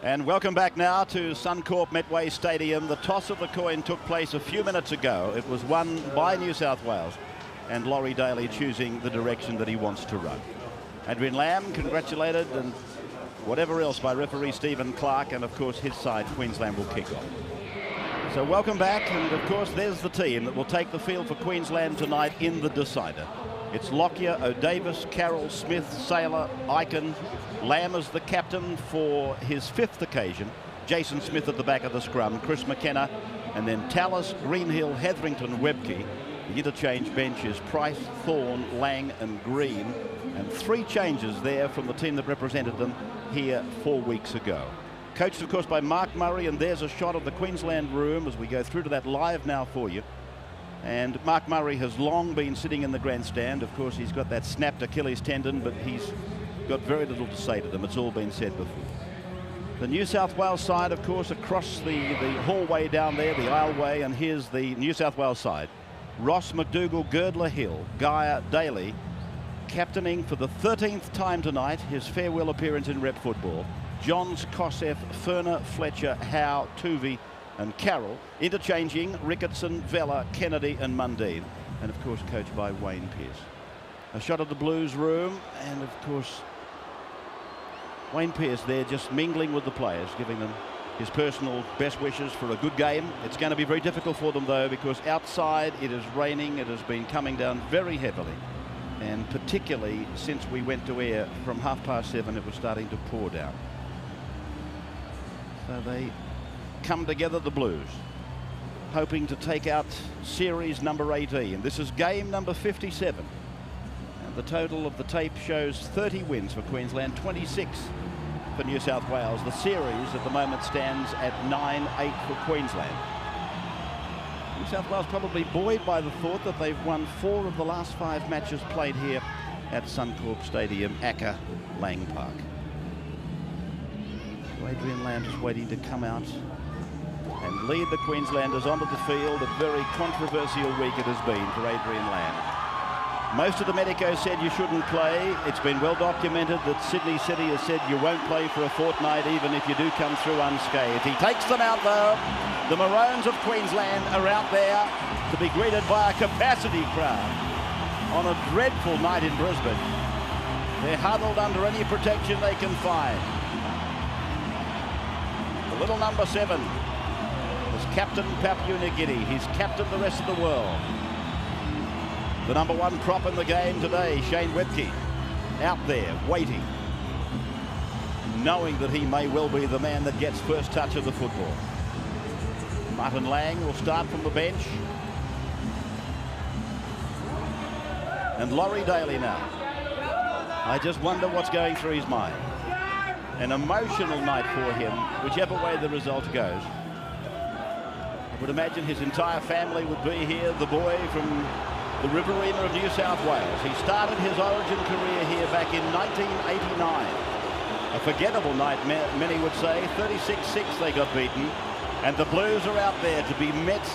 And welcome back now to Suncorp Medway Stadium. The toss of the coin took place a few minutes ago. It was won by New South Wales, and Laurie Daly choosing the direction that he wants to run. Adrian Lamb congratulated, and whatever else by referee Stephen Clark, and of course his side, Queensland, will kick off. So welcome back, and of course there's the team that will take the field for Queensland tonight in the decider. It's Lockyer, O'Davis, Carroll, Smith, Saylor, Eichen. Lamb is the captain for his fifth occasion. Jason Smith at the back of the scrum, Chris McKenna, and then Tallis, Greenhill, Hetherington, Webke. The interchange bench is Price, Thorne, Lang and Green, and three changes there from the team that represented them here 4 weeks ago. Coached, of course, by Mark Murray, and there's a shot of the Queensland room as we go through to that live now for you. And Mark Murray has long been sitting in the grandstand. Of course, he's got that snapped Achilles tendon, but he's got very little to say to them. It's all been said before. The New South Wales side, of course, across the hallway down there, the aisleway, and here's the New South Wales side. Ross, McDougall, Girdler, Hill, Geyer, Daly, captaining for the 13th time tonight, his farewell appearance in rep football. Johns, Kosef, Ferner, Fletcher, Howe, Tuvey and Carroll, interchanging Ricketson, Vella, Kennedy and Mundine, and of course coached by Wayne Pearce. A shot of the Blues room, and of course Wayne Pearce there just mingling with the players, giving them his personal best wishes for a good game. It's going to be very difficult for them though, because outside it is raining. It has been coming down very heavily, and particularly since we went to air from 7:30 it was starting to pour down. So they come together, the Blues, hoping to take out series number 18. This is game number 57, and the total of the tape shows 30 wins for Queensland, 26 for New South Wales. The series at the moment stands at 9-8 for Queensland. New South Wales probably buoyed by the thought that they've won 4 of the last 5 matches played here at Suncorp Stadium, Acker, Lang Park. Adrian Lamb just waiting to come out and lead the Queenslanders onto the field. A very controversial week it has been for Adrian Lamb. Most of the medicos said you shouldn't play. It's been well documented that Sydney City has said you won't play for a fortnight even if you do come through unscathed. He takes them out though. The Maroons of Queensland are out there to be greeted by a capacity crowd on a dreadful night in Brisbane. They're huddled under any protection they can find. The little number 7 was Captain Papua New Guinea. He's captained the rest of the world. The number 1 prop in the game today, Shane Webke, out there waiting, knowing that he may well be the man that gets first touch of the football. Martin Lang will start from the bench. And Laurie Daly now. I just wonder what's going through his mind. An emotional night for him, whichever way the result goes. I would imagine his entire family would be here. The boy from the Riverina of New South Wales. He started his origin career here back in 1989. A forgettable night, many would say. 36-6 they got beaten. And the Blues are out there to be met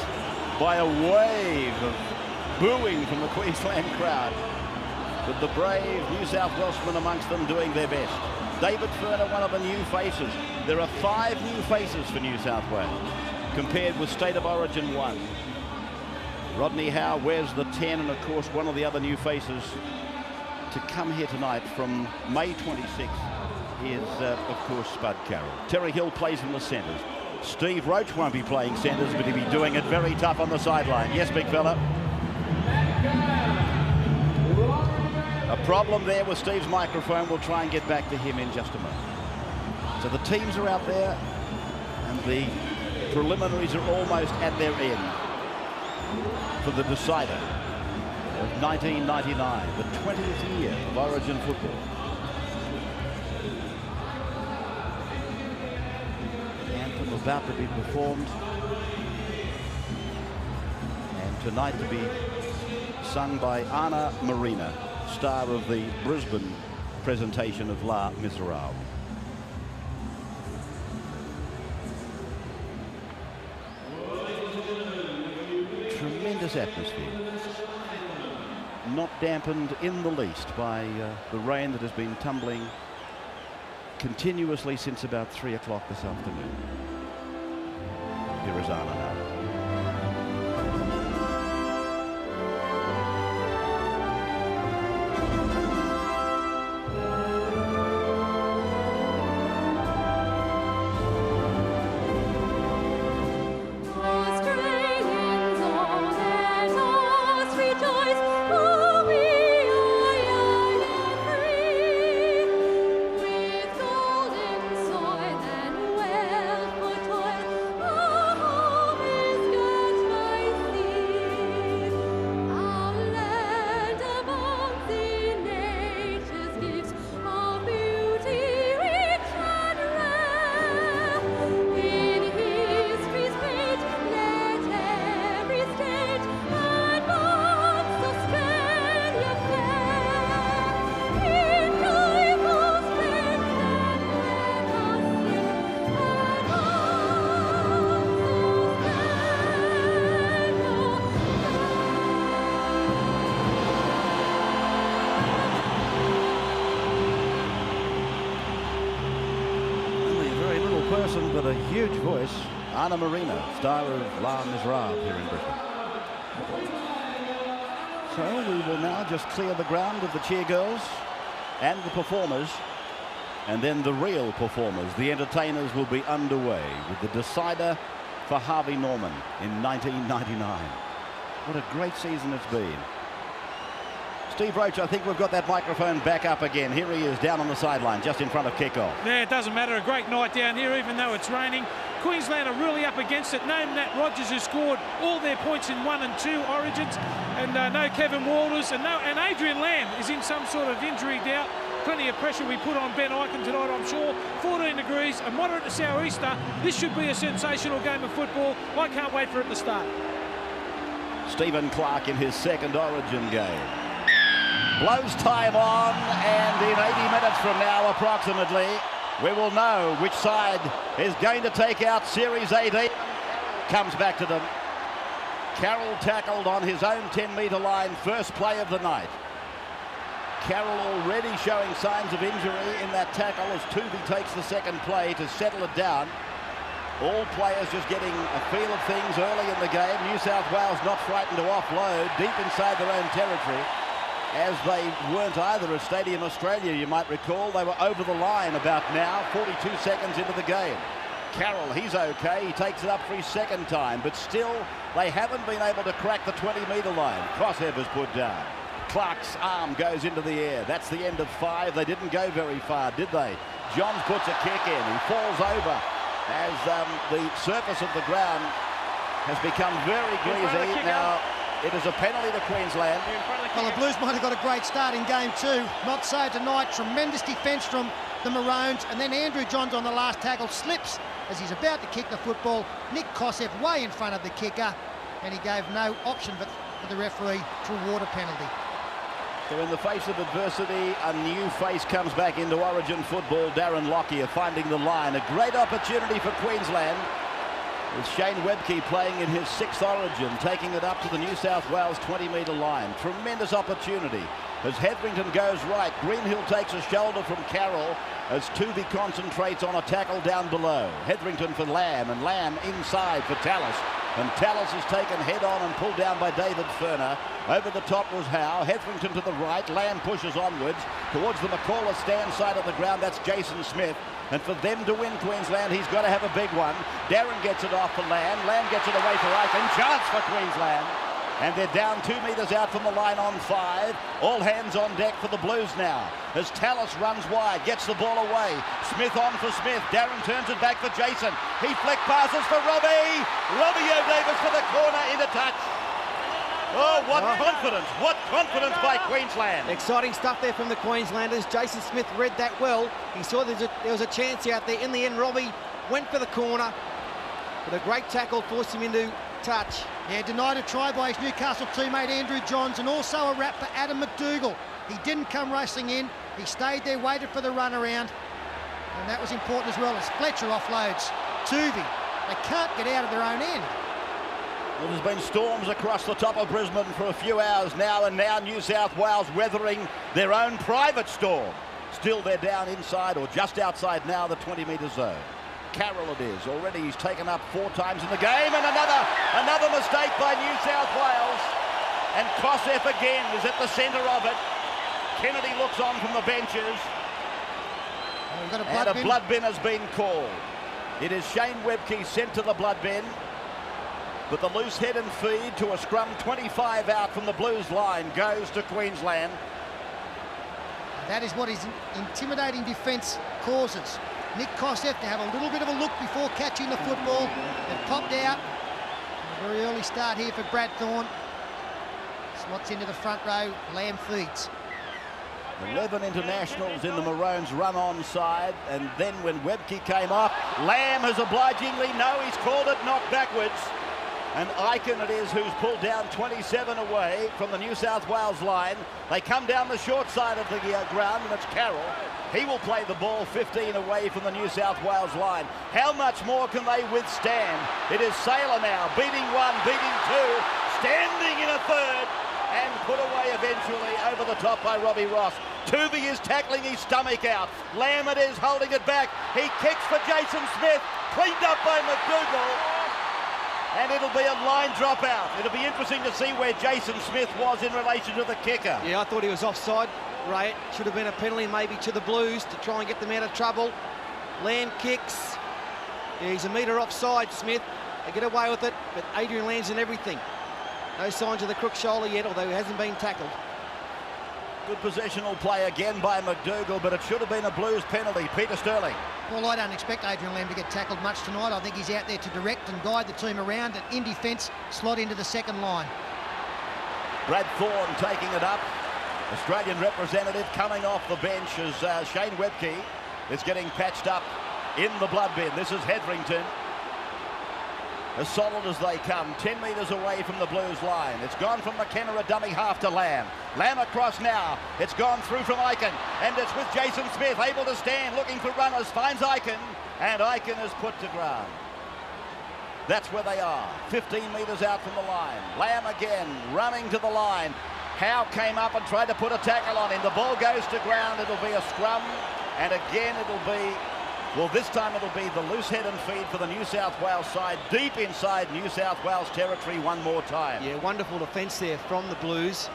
by a wave of booing from the Queensland crowd, with the brave New South Welshmen amongst them doing their best. David Ferner, one of the new faces. There are 5 new faces for New South Wales, compared with State of Origin 1. Rodney Howe wears the 10, and of course one of the other new faces to come here tonight from May 26 is, of course, Spud Carroll. Terry Hill plays in the centres. Steve Roach won't be playing centres, but he'll be doing it very tough on the sideline. Yes, big fella. A problem there with Steve's microphone. We'll try and get back to him in just a moment. So the teams are out there, and the preliminaries are almost at their end for the decider of 1999, the 20th year of Origin football. The anthem about to be performed, and tonight to be sung by Anna Marina, star of the Brisbane presentation of La Miserable. Tremendous atmosphere, not dampened in the least by the rain that has been tumbling continuously since about 3 o'clock this afternoon. Here is Anna now. Person, but a huge voice. Anna Marino, star of Les Miserables here in Brisbane. So we will now just clear the ground of the cheer girls and the performers, and then the real performers, the entertainers, will be underway with the decider for Harvey Norman in 1999. What a great season it's been. Steve Roach, I think we've got that microphone back up again. Here he is down on the sideline, just in front of kickoff. Yeah, it doesn't matter. A great night down here, even though it's raining. Queensland are really up against it. No Nat Rogers, who scored all their points in 1 and 2 Origins, and no Kevin Walters, and Adrian Lamb is in some sort of injury doubt. Plenty of pressure we put on Ben Ikin tonight, I'm sure. 14 degrees, a moderate to sou'easter. This should be a sensational game of football. I can't wait for it to start. Stephen Clark in his second Origin game. Blows time on, and in 80 minutes from now, approximately, we will know which side is going to take out Series 18. Comes back to them. Carroll tackled on his own 10-metre line, first play of the night. Carroll already showing signs of injury in that tackle as Tuvey takes the second play to settle it down. All players just getting a feel of things early in the game. New South Wales not frightened to offload deep inside their own territory, as they weren't either at Stadium Australia, you might recall. They were over the line about now, 42 seconds into the game. Carroll, he's okay. He takes it up for his second time, but still, they haven't been able to crack the 20-metre line. Crossevers put down. Clark's arm goes into the air. That's the end of 5. They didn't go very far, did they? Johns puts a kick in. He falls over as the surface of the ground has become very greasy. Now, it is a penalty to Queensland. Well, the Blues might have got a great start in game 2. Not so tonight. Tremendous defence from the Maroons. And then Andrew Johns on the last tackle slips as he's about to kick the football. Nick Kosef way in front of the kicker. And he gave no option for the referee to award a penalty. So in the face of adversity, a new face comes back into Origin football. Darren Lockyer finding the line. A great opportunity for Queensland, with Shane Webke playing in his 6th Origin, taking it up to the New South Wales 20-metre line. Tremendous opportunity as Hetherington goes right. Greenhill takes a shoulder from Carroll as Tuvey concentrates on a tackle down below. Hetherington for Lamb, and Lamb inside for Tallis. And Tallis is taken head-on and pulled down by David Furner. Over the top was Howe. Hetherington to the right. Lamb pushes onwards towards the McCall stand side of the ground. That's Jason Smith. And for them to win Queensland, he's got to have a big one. Darren gets it off for Lamb. Lamb gets it away for Ikin. Chance for Queensland. And they're down 2 metres out from the line on 5. All hands on deck for the Blues now, as Tallis runs wide, gets the ball away. Smith on for Smith. Darren turns it back for Jason. He flick passes for Robbie. Robbie O'Davis for the corner, into touch. Oh, what confidence. What confidence by Queensland. Exciting stuff there from the Queenslanders. Jason Smith read that well. He saw there was a chance out there. In the end, Robbie went for the corner, but a great tackle forced him into touch. Yeah, denied a try by his Newcastle teammate Andrew Johns, and also a wrap for Adam McDougall. He didn't come racing in. He stayed there, waited for the run around, and that was important as well, as Fletcher offloads Tuvey. They can't get out of their own end. Well, there's been storms across the top of Brisbane for a few hours now, and now New South Wales weathering their own private storm. Still they're down inside or just outside now the 20-metre zone. Carroll it is. Already he's taken up 4 times in the game, and another mistake by New South Wales. And Kosef again is at the centre of it. Kennedy looks on from the benches. And a blood bin has been called. It is Shane Webcke sent to the blood bin. But the loose head and feed to a scrum 25 out from the Blues line goes to Queensland. That is what his intimidating defence causes. Nick Kosef to have a little bit of a look before catching the football. They've popped out. A very early start here for Brad Thorne. Slots into the front row. Lamb feeds. 11 internationals in the Maroons run on side, and then when Webcke came off, Lamb has obligingly, no, he's called it knocked backwards. And Eichen it is who's pulled down 27 away from the New South Wales line. They come down the short side of the ground, and it's Carroll. He will play the ball 15 away from the New South Wales line. How much more can they withstand? It is Sailor now, beating 1, beating 2, standing in a third, and put away eventually over the top by Robbie Ross. Tuvey is tackling his stomach out. Lamb it is holding it back. He kicks for Jason Smith, cleaned up by McDougall. And it'll be a line dropout. It'll be interesting to see where Jason Smith was in relation to the kicker. Yeah, I thought he was offside, Ray. It should have been a penalty maybe to the Blues to try and get them out of trouble. Lamb kicks. Yeah, he's a metre offside, Smith. They get away with it, but Adrian Lamb's in everything. No signs of the crook shoulder yet, although he hasn't been tackled. Good possessional play again by McDougall, but it should have been a Blues penalty. Peter Sterling. Well, I don't expect Adrian Lamb to get tackled much tonight. I think he's out there to direct and guide the team around, and in defence, slot into the second line. Brad Thorne taking it up. Australian representative coming off the bench as Shane Webcke is getting patched up in the blood bin. This is Hetherington. As solid as they come, 10 metres away from the Blues line. It's gone from McKenna, a dummy half to Lamb. Lamb across now. It's gone through from Eichen, and it's with Jason Smith, able to stand, looking for runners, finds Eichen, and Eichen is put to ground. That's where they are, 15 metres out from the line. Lamb again, running to the line. Howe came up and tried to put a tackle on him. The ball goes to ground. It'll be a scrum, and again it'll be... Well, this time it'll be the loose head and feed for the New South Wales side, deep inside New South Wales territory one more time. Yeah, wonderful defence there from the Blues.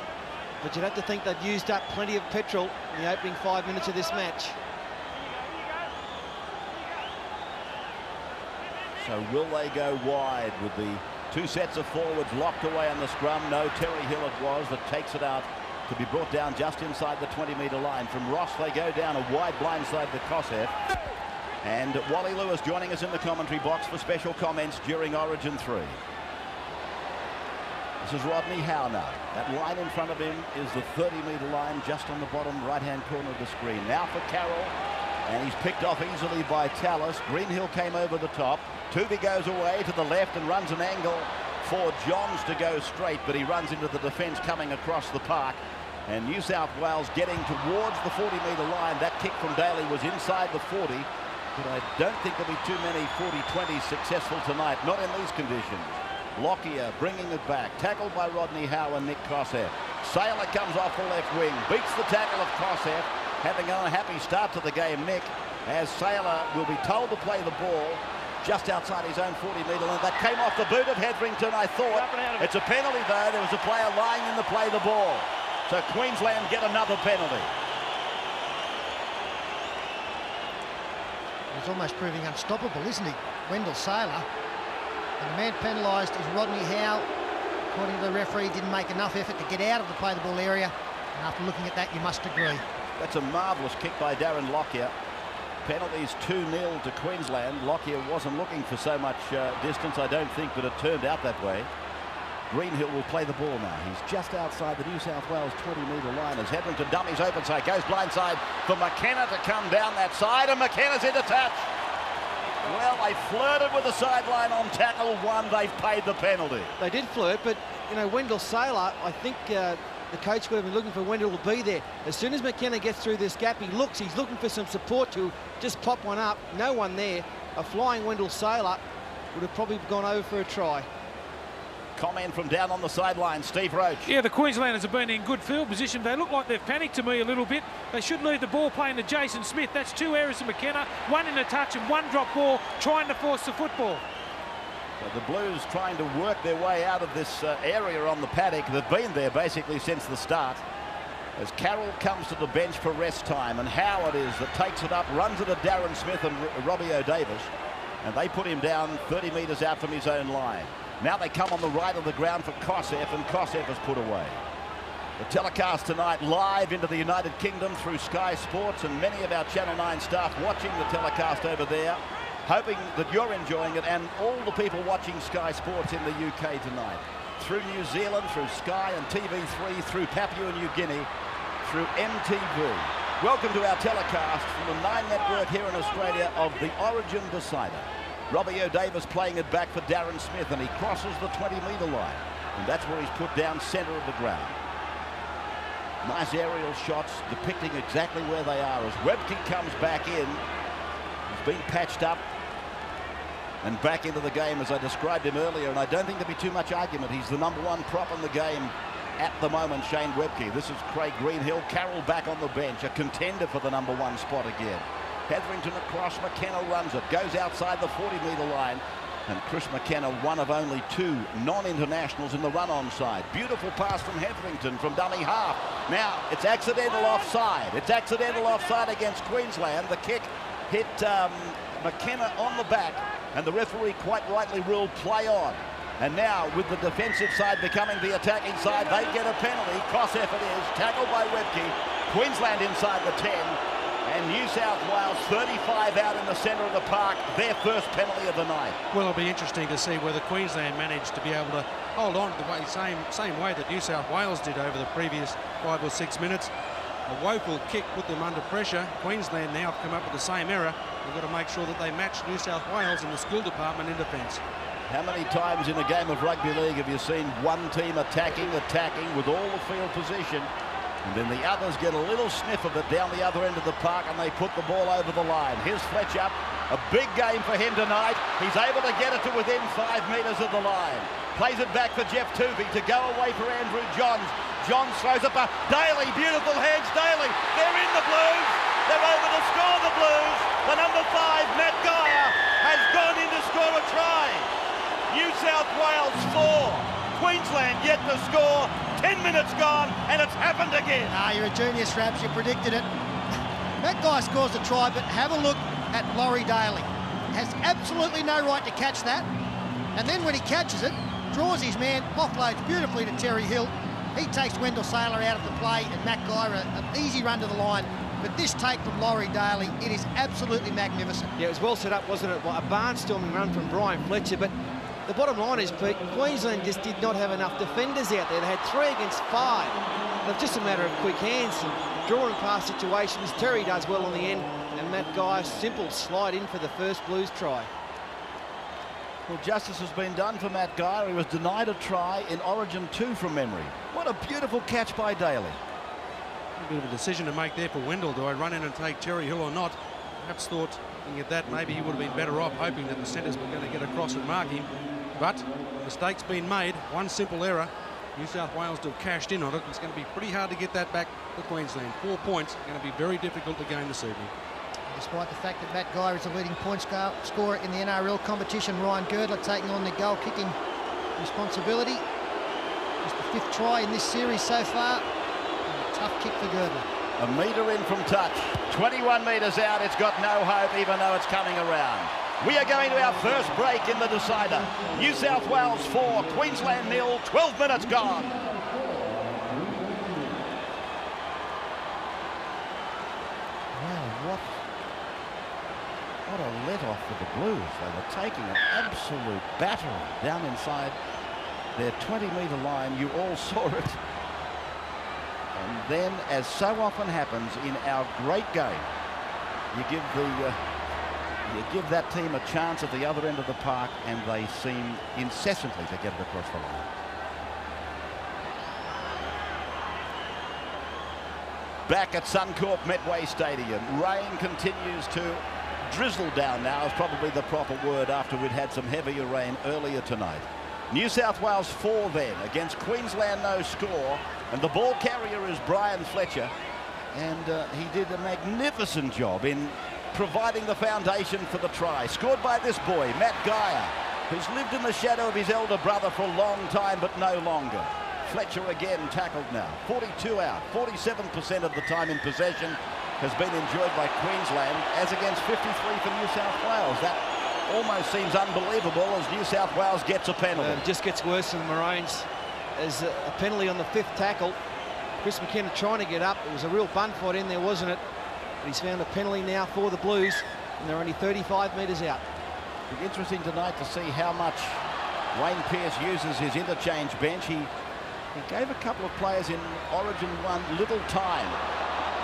But you'd have to think they've used up plenty of petrol in the opening 5 minutes of this match. So will they go wide with the 2 sets of forwards locked away on the scrum? No, Terry Hill it was that takes it out to be brought down just inside the 20-metre line. From Ross, they go down a wide blindside to Kosef. And Wally Lewis joining us in the commentary box for special comments during Origin 3. This is Rodney Howe now. That line in front of him is the 30-metre line just on the bottom right-hand corner of the screen. Now for Carroll, and he's picked off easily by Tallis. Greenhill came over the top. Tuvey goes away to the left and runs an angle for Johns to go straight, but he runs into the defence coming across the park. And New South Wales getting towards the 40-metre line. That kick from Daly was inside the 40. But I don't think there'll be too many 40-20s successful tonight, not in these conditions. Lockyer bringing it back, tackled by Rodney Howe and Nick Kosef. Sailor comes off the left wing, beats the tackle of Kosef, having an unhappy start to the game, Nick, as Sailor will be told to play the ball just outside his own 40-metre line. That came off the boot of Hetherington, I thought. It's a penalty, though. There was a player lying in to play the ball. So Queensland get another penalty. He's almost proving unstoppable, isn't he? Wendell Sailor. And the man penalised is Rodney Howe. According to the referee, didn't make enough effort to get out of the play the ball area. And after looking at that, you must agree. That's a marvellous kick by Darren Lockyer. Penalties 2-0 to Queensland. Lockyer wasn't looking for so much distance, I don't think, but it turned out that way. Greenhill will play the ball now. He's just outside the New South Wales 20-metre line as Hetherington dummies open side, goes blindside for McKenna to come down that side, and McKenna's into touch. Well, they flirted with the sideline on tackle 1. They've paid the penalty. They did flirt, but, you know, Wendell Sailor, I think the coach would have been looking for Wendell to be there. As soon as McKenna gets through this gap, he's looking for some support to just pop one up. No one there. A flying Wendell Sailor would have probably gone over for a try. Comment from down on the sideline, Steve Roach. Yeah, the Queenslanders have been in good field position. They look like they've panicked to me a little bit. They should leave the ball playing to Jason Smith. That's 2 errors to McKenna, 1 in a touch and 1 drop ball, trying to force the football. So the Blues trying to work their way out of this area on the paddock. They've been there basically since the start. As Carroll comes to the bench for rest time, and Howard is that takes it up, runs it at Darren Smith and Robbie O'Davis, and they put him down 30 metres out from his own line. Now they come on the right of the ground for Kosef, and Kosef is put away. The telecast tonight live into the United Kingdom through Sky Sports, and many of our Channel 9 staff watching the telecast over there, hoping that you're enjoying it, and all the people watching Sky Sports in the UK tonight, through New Zealand, through Sky and TV3, through Papua New Guinea, through MTV. Welcome to our telecast from the Nine Network here in Australia of the Origin Decider. Robbie O'Davis playing it back for Darren Smith, and he crosses the 20-metre line, and that's where he's put down centre of the ground. Nice aerial shots depicting exactly where they are as Webke comes back in. He's been patched up and back into the game as I described him earlier, and I don't think there'll be too much argument. He's the #1 prop in the game at the moment, Shane Webke. This is Craig Greenhill. Carroll back on the bench, a contender for the #1 spot again. Hetherington across, McKenna runs it, goes outside the 40-metre line, and Chris McKenna, one of only 2 non-internationals in the run-on side. Beautiful pass from Hetherington from dummy half. Now it's accidental offside. It's accidental offside against Queensland. The kick hit McKenna on the back, and the referee quite rightly ruled play on. And now, with the defensive side becoming the attacking side, they get a penalty. Kosef it is, tackled by Webke. Queensland inside the 10, and New South Wales 35 out in the centre of the park, their first penalty of the night. Well, it'll be interesting to see whether Queensland managed to be able to hold on to the same way that New South Wales did over the previous 5 or 6 minutes. A woeful kick put them under pressure. Queensland now have come up with the same error. They've got to make sure that they match New South Wales in the skill department in defence. How many times in a game of rugby league have you seen one team attacking with all the field position, and then the others get a little sniff of it down the other end of the park and they put the ball over the line? Here's Fletcher, a big game for him tonight. He's able to get it to within 5 metres of the line. Plays it back for Jeff Tooby to go away for Andrew Johns. Johns throws it back. Daly, beautiful hands, Daly. They're in the Blues. They're over to score the Blues. The #5, Matt Geyer, has gone in to score a try. New South Wales 4, Queensland yet to score. 10 minutes gone, and it's happened again. You're a genius, Raps. You predicted it. That guy scores a try, but have a look at Laurie Daly. Has absolutely no right to catch that. And then when he catches it, draws his man, offloads beautifully to Terry Hill. He takes Wendell Saylor out of the play, and Matt Geyer an easy run to the line. But this take from Laurie Daly, it is absolutely magnificent. Yeah, it was well set up, wasn't it? A barnstorming run from Brian Fletcher, but the bottom line is, Pete, Queensland just did not have enough defenders out there. They had 3 against 5. And it's just a matter of quick hands and drawing past situations. Terry does well on the end, and Matt Geyer, simple slide in for the first Blues try. Well, justice has been done for Matt Geyer. He was denied a try in Origin 2 from memory. What a beautiful catch by Daly. A bit of a decision to make there for Wendell. Do I run in and take Terry Hill or not? Perhaps thought, looking at that, maybe he would have been better off hoping that the centres were going to get across and mark him. But the mistake's been made. One simple error. New South Wales still cashed in on it. It's going to be pretty hard to get that back for Queensland. 4 points. Going to be very difficult to gain this evening. Despite the fact that Matt Geyer is the leading point scorer in the NRL competition, Ryan Girdler taking on the goal-kicking responsibility. Just the 5th try in this series so far. And a tough kick for Girdler. A metre in from touch. 21 metres out. It's got no hope, even though it's coming around. We are going to our first break in the decider. New South Wales 4, Queensland 0, 12 minutes gone. Wow, what a let-off for the Blues. They were taking an absolute battering down inside their 20-metre line. You all saw it. And then, as so often happens in our great game, you give that team a chance at the other end of the park, and they seem incessantly to get it across the line. Back at Suncorp Medway Stadium, rain continues to drizzle down now, is probably the proper word after we'd had some heavier rain earlier tonight. New South Wales 4 then, against Queensland no score, and the ball carrier is Brian Fletcher, and he did a magnificent job in providing the foundation for the try. Scored by this boy, Matt Geyer, who's lived in the shadow of his elder brother for a long time, but no longer. Fletcher again tackled now. 42 out, 47% of the time in possession has been enjoyed by Queensland, as against 53 for New South Wales. That almost seems unbelievable as New South Wales gets a penalty. It just gets worse than the Maroons. There's a penalty on the 5th tackle. Chris McKenna trying to get up. It was a real bun fight in there, wasn't it? But he's found a penalty now for the Blues, and they're only 35 metres out. It'll be interesting tonight to see how much Wayne Pearce uses his interchange bench. He gave a couple of players in Origin 1 little time.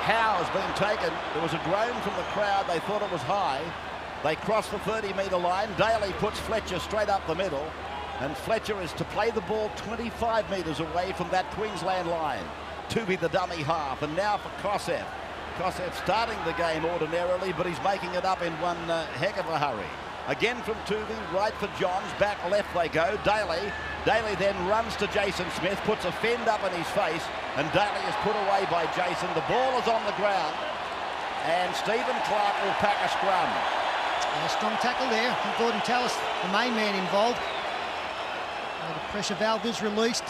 Howe has been taken. There was a groan from the crowd. They thought it was high. They cross the 30-metre line. Daly puts Fletcher straight up the middle, and Fletcher is to play the ball 25 metres away from that Queensland line. Tooby the dummy half, and now for Kosef. Kosef starting the game ordinarily, but he's making it up in one heck of a hurry. Again from Tooby, right for Johns, back left they go. Daly then runs to Jason Smith, puts a fend up in his face, and Daly is put away by Jason. The ball is on the ground, and Stephen Clark will pack a scrum. A strong tackle there. Gordon Tallis, the main man involved. The pressure valve is released.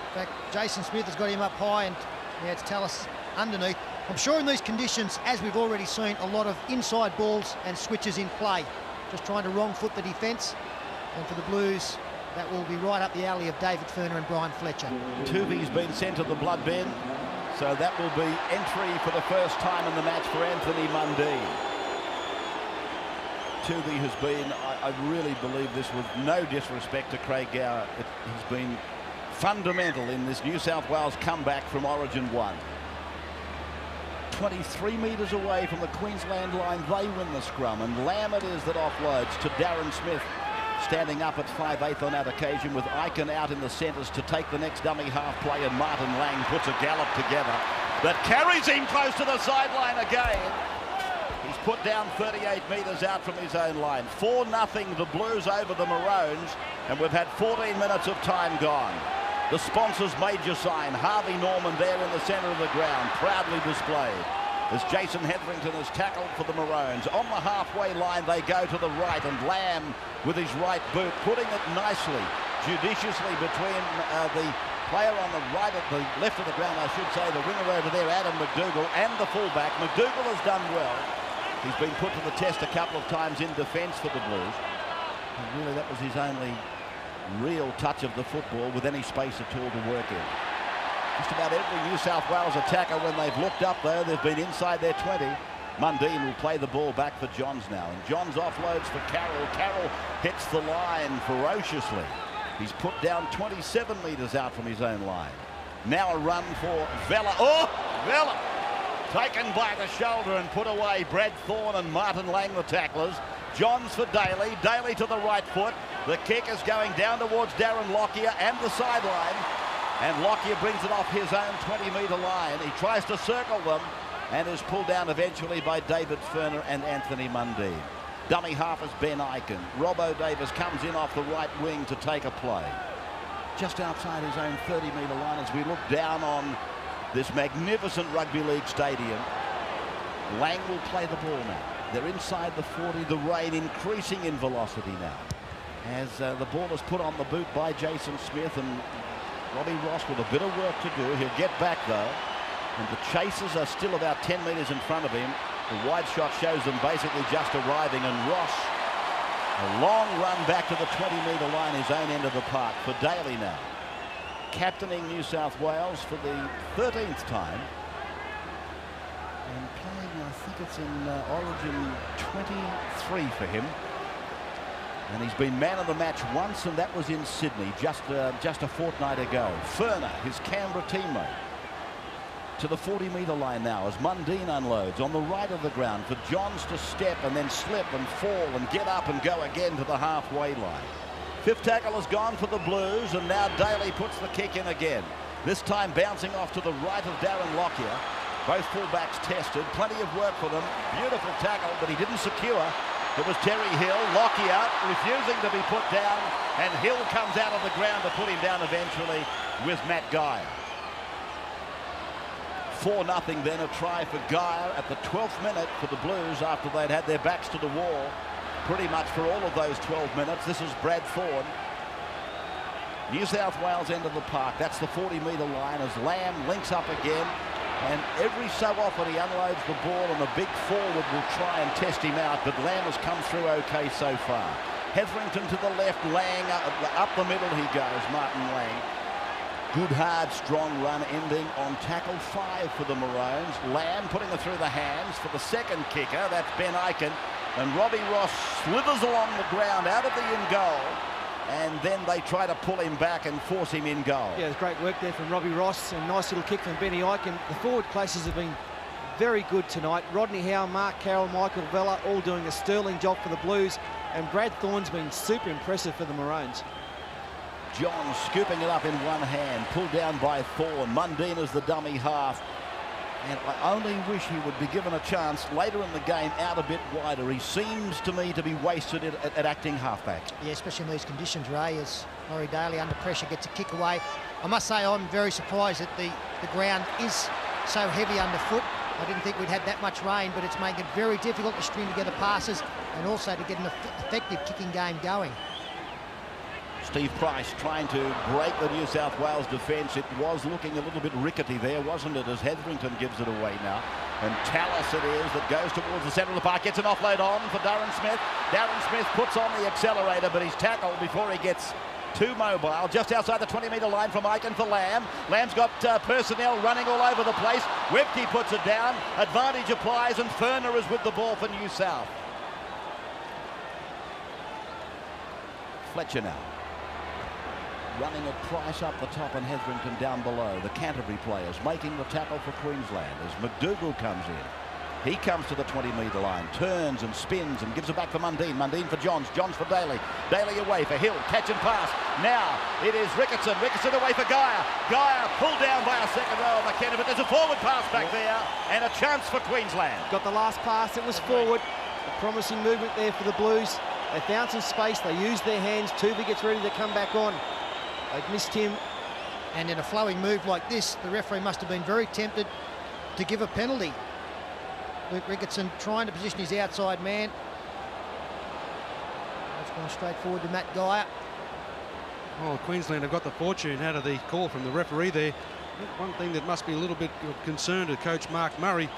In fact, Jason Smith has got him up high, and now it's Tallis underneath. I'm sure in these conditions, as we've already seen, a lot of inside balls and switches in play. Just trying to wrong foot the defence. And for the Blues, that will be right up the alley of David Furner and Brian Fletcher. Tooby's been sent to the blood bin, so that will be entry for the first time in the match for Anthony Mundine. Tooby has been, I really believe this with no disrespect to Craig Gower, he's been fundamental in this New South Wales comeback from Origin 1. 23 metres away from the Queensland line, they win the scrum, and Lamb it is that offloads to Darren Smith, standing up at 5/8 on that occasion, with Eichen out in the centres to take the next dummy half play, and Martin Lang puts a gallop together that carries him close to the sideline again. He's put down 38 metres out from his own line. 4-0 the Blues over the Maroons, and we've had 14 minutes of time gone. The sponsors' major sign, Harvey Norman, there in the centre of the ground, proudly displayed, as Jason Hetherington is tackled for the Maroons. On the halfway line they go to the right, and Lamb with his right boot, putting it nicely, judiciously between the player on the right, at the left of the ground, I should say, the winger over there, Adam McDougall, and the fullback. McDougall has done well. He's been put to the test a couple of times in defence for the Blues. And really, that was his only real touch of the football with any space at all to work in. Just about every New South Wales attacker, when they've looked up, though, they've been inside their 20. Mundine will play the ball back for Johns now, and Johns offloads for Carroll. Carroll hits the line ferociously. He's put down 27 metres out from his own line. Now a run for Vella. Oh, Vella! Taken by the shoulder and put away. Brad Thorne and Martin Lang, the tacklers. Johns for Daly. Daly to the right foot. The kick is going down towards Darren Lockyer and the sideline. And Lockyer brings it off his own 20-metre line. He tries to circle them and is pulled down eventually by David Furner and Anthony Mundine. Dummy half is Ben Eichen. Robbo Davis comes in off the right wing to take a play. Just outside his own 30-metre line as we look down on this magnificent rugby league stadium. Lang will play the ball now. They're inside the 40, the rain increasing in velocity now, as the ball is put on the boot by Jason Smith, and Robbie Ross with a bit of work to do. He'll get back though, and the chasers are still about 10 metres in front of him. The wide shot shows them basically just arriving, and Ross, a long run back to the 20-metre line, his own end of the park for Daly now. Captaining New South Wales for the 13th time, and playing, I think it's in Origin 23 for him. And he's been man of the match once, and that was in Sydney just a fortnight ago. Furner, his Canberra teammate, to the 40-metre line now as Mundine unloads on the right of the ground for Johns to step and then slip and fall and get up and go again to the halfway line. Fifth tackle has gone for the Blues, and now Daly puts the kick in again. This time bouncing off to the right of Darren Lockyer. Both fullbacks tested. Plenty of work for them. Beautiful tackle, but he didn't secure. It was Terry Hill, Lockyer refusing to be put down, and Hill comes out of the ground to put him down eventually with Matt Geyer. 4-0 then, a try for Geyer at the 12th minute for the Blues after they'd had their backs to the wall pretty much for all of those 12 minutes. This is Brad Thorne. New South Wales end of the park. That's the 40-metre line as Lamb links up again. And every so often he unloads the ball and the big forward will try and test him out. But Lamb has come through okay so far. Hetherington to the left, Lang up the middle he goes, Martin Lang. Good, hard, strong run ending on tackle 5 for the Maroons. Lamb putting it through the hands for the second kicker. That's Ben Ikin. And Robbie Ross slithers along the ground out of the in goal. And then they try to pull him back and force him in goal. Yeah, there's great work there from Robbie Ross and nice little kick from Benny Ikin. The forward classes have been very good tonight. Rodney Howe, Mark Carroll, Michael Vella all doing a sterling job for the Blues. And Brad Thorne's been super impressive for the Maroons. John scooping it up in one hand, pulled down by Thorne. Mundine is the dummy half. And I only wish he would be given a chance later in the game out a bit wider. He seems to me to be wasted at acting halfback. Yeah, especially in these conditions, Ray, as Laurie Daly under pressure gets a kick away. I must say I'm very surprised that the ground is so heavy underfoot. I didn't think we'd had that much rain, but it's making it very difficult to string together passes and also to get an effective kicking game going. Steve Price trying to break the New South Wales defence. It was looking a little bit rickety there, wasn't it, as Hetherington gives it away now. And Tallis it is that goes towards the centre of the park, gets an offload on for Darren Smith. Darren Smith puts on the accelerator, but he's tackled before he gets too mobile. Just outside the 20-metre line from Ikin for Lamb. Lamb's got personnel running all over the place. Webke puts it down. Advantage applies, and Ferner is with the ball for New South. Fletcher now. Running at Price up the top and Hetherington down below. The Canterbury players making the tackle for Queensland as McDougall comes in. He comes to the 20-metre line, turns and spins and gives it back for Mundine. Mundine for Johns, Johns for Daly. Daly away for Hill, catch and pass. Now it is Ricketson. Ricketson away for Geyer. Geyer pulled down by a second row of McKenna, but there's a forward pass back there and a chance for Queensland. Got the last pass, it was forward. A promising movement there for the Blues. They found some space, they used their hands. Tuvey gets ready to come back on. They've missed him. And in a flowing move like this, the referee must have been very tempted to give a penalty. Luke Ricketson trying to position his outside man. That's gone straight forward to Matt Geyer. Well, Queensland have got the fortune out of the call from the referee there. One thing that must be a little bit of concern to Coach Mark Murray,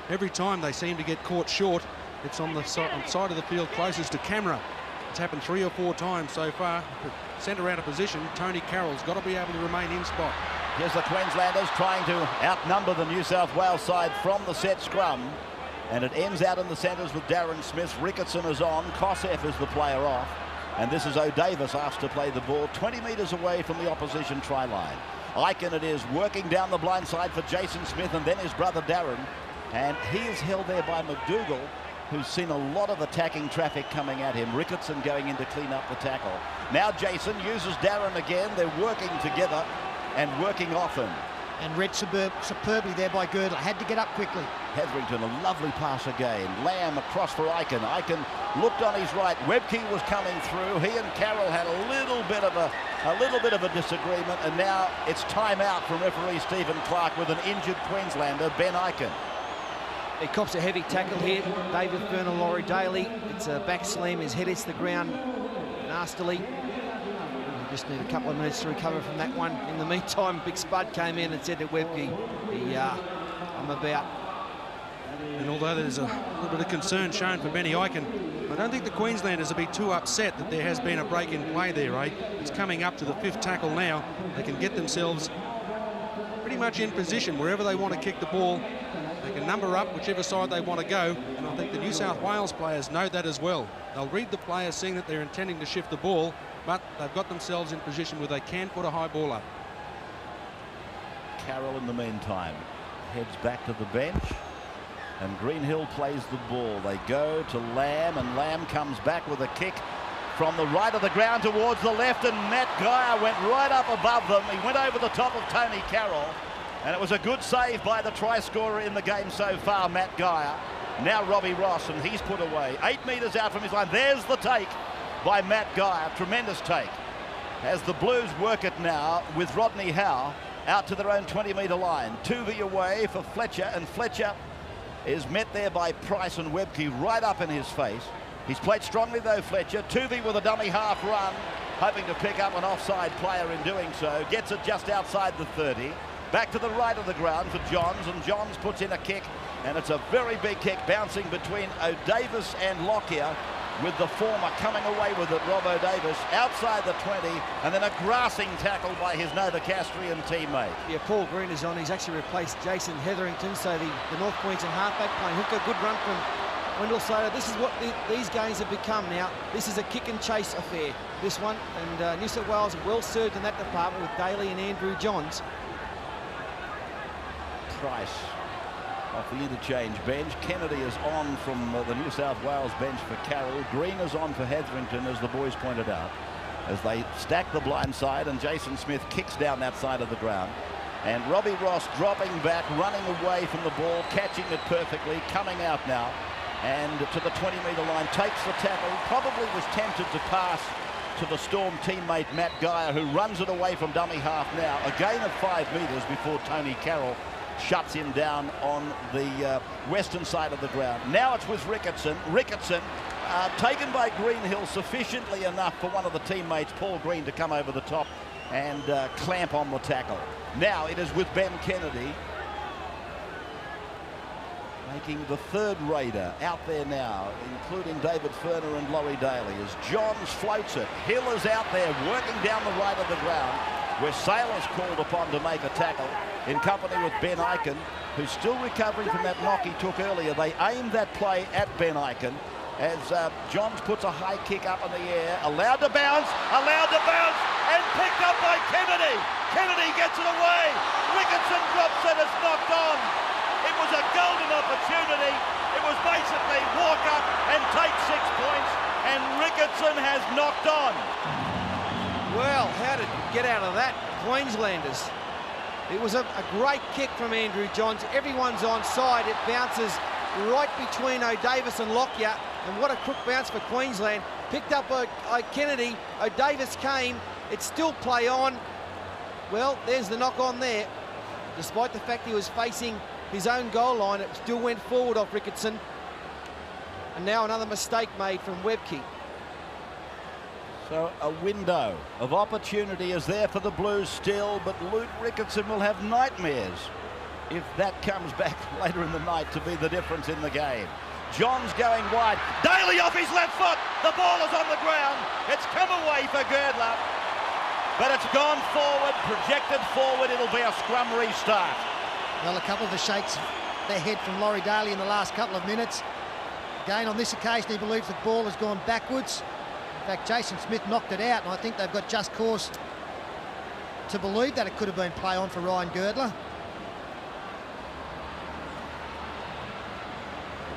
every time they seem to get caught short, it's on the side of the field closest to camera. It's happened 3 or 4 times so far. Centre out of position, Tony Carroll's got to be able to remain in spot. Here's the Queenslanders trying to outnumber the New South Wales side from the set scrum. And it ends out in the centres with Darren Smith. Ricketson is on. Kosef is the player off. And this is O'Davis asked to play the ball 20 metres away from the opposition try line. Ikin it is working down the blind side for Jason Smith and then his brother Darren. And he is held there by McDougall, who's seen a lot of attacking traffic coming at him. Ricketson going in to clean up the tackle. Now Jason uses Darren again. They're working together and working often. And read superbly there by Girdler. Had to get up quickly. Hetherington, a lovely pass again. Lamb across for Ikin. Ikin looked on his right. Webke was coming through. He and Carroll had a little bit of a disagreement, and now it's time out from referee Stephen Clark with an injured Queenslander, Ben Ikin. He cops a heavy tackle here. David Ferner, Laurie Daly. It's a back slam. His head hits the ground nastily. We just need a couple of minutes to recover from that one. In the meantime, Big Spud came in and said to Webke, I'm about. And although there's a little bit of concern shown for Benny Ikin, I don't think the Queenslanders will be too upset that there has been a break in play there, right? It's coming up to the 5th tackle now. They can get themselves pretty much in position wherever they want to kick the ball. They can number up whichever side they want to go, and I think the New South Wales players know that as well. They'll read the players seeing that they're intending to shift the ball, but they've got themselves in position where they can put a high ball up. Carroll in the meantime heads back to the bench, and Greenhill plays the ball. They go to Lamb, and Lamb comes back with a kick from the right of the ground towards the left, and Matt Geyer went right up above them. He went over the top of Tony Carroll. And it was a good save by the try scorer in the game so far, Matt Geyer. Now Robbie Ross, and he's put away. 8 metres out from his line. There's the take by Matt Geyer. Tremendous take. As the Blues work it now with Rodney Howe out to their own 20-metre line. Tuvey away for Fletcher, and Fletcher is met there by Price and Webke right up in his face. He's played strongly though, Fletcher. Tuvey with a dummy half run, hoping to pick up an offside player in doing so. Gets it just outside the 30. Back to the right of the ground for Johns, and Johns puts in a kick, and it's a very big kick bouncing between O'Davis and Lockyer, with the former coming away with it, Rob O'Davis, outside the 20, and then a grassing tackle by his Novocastrian teammate. Yeah, Paul Green is on. He's actually replaced Jason Hetherington, so the North Queensland halfback playing hooker. Good run from Wendell Soda. This is what these games have become now. This is a kick and chase affair, this one, and New South Wales well served in that department with Daly and Andrew Johns. Price off the interchange bench. Kennedy is on from the New South Wales bench for Carroll. Green is on for Hetherington, as the boys pointed out, as they stack the blind side, and Jason Smith kicks down that side of the ground. And Robbie Ross dropping back, running away from the ball, catching it perfectly, coming out now, and to the 20-metre line, takes the tackle, probably was tempted to pass to the Storm teammate Matt Geyer, who runs it away from dummy half now. A gain of 5 metres before Tony Carroll shuts him down on the western side of the ground. Now it's with Ricketson. Ricketson taken by Greenhill sufficiently enough for one of the teammates, Paul Green, to come over the top and clamp on the tackle. Now it is with Ben Kennedy, making the third raider out there now, including David Ferner and Laurie Daly, as Johns floats it. Hill is out there working down the right of the ground, where Saylor's called upon to make a tackle in company with Ben Ikin, who's still recovering from that knock he took earlier. They aimed that play at Ben Ikin as Johns puts a high kick up in the air, allowed to bounce, and picked up by Kennedy. Kennedy gets it away. Ricketson drops it, it's knocked on. It was a golden opportunity. It was basically walk up and take 6 points, and Ricketson has knocked on. Well, how to get out of that, Queenslanders? It was a great kick from Andrew Johns. Everyone's on side. It bounces right between O'Davis and Lockyer, and what a crook bounce for Queensland. Picked up by Kennedy. O'Davis came. It's still play on. Well, there's the knock on there. Despite the fact he was facing his own goal line, it still went forward off Ricketson. And now another mistake made from Webke. So a window of opportunity is there for the Blues still, but Luke Ricketson will have nightmares if that comes back later in the night to be the difference in the game. Johns going wide. Daly off his left foot. The ball is on the ground. It's come away for Girdler, but it's gone forward, projected forward. It'll be a scrum restart. Well, a couple of the shakes their head from Laurie Daly in the last couple of minutes. Again, on this occasion, he believes the ball has gone backwards. In fact, Jason Smith knocked it out, and I think they've got just cause to believe that it could have been play on for Ryan Girdler.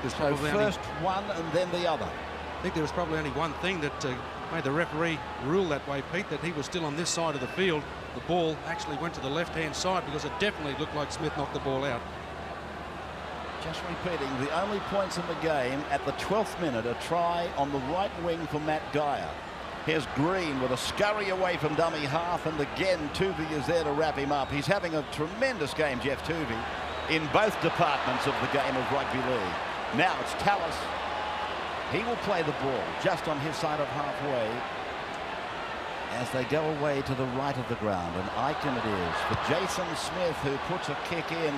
So first one and then the other. I think there was probably only one thing that made the referee rule that way, Pete, that he was still on this side of the field. The ball actually went to the left-hand side, because it definitely looked like Smith knocked the ball out. Just repeating, the only points in the game at the 12th minute, a try on the right wing for Matt Geyer. Here's Green with a scurry away from dummy half, and again Tuvey is there to wrap him up. He's having a tremendous game, Jeff Tuvey, in both departments of the game of rugby league. Now it's Tallis. He will play the ball just on his side of halfway as they go away to the right of the ground, and Ikin it is for Jason Smith, who puts a kick in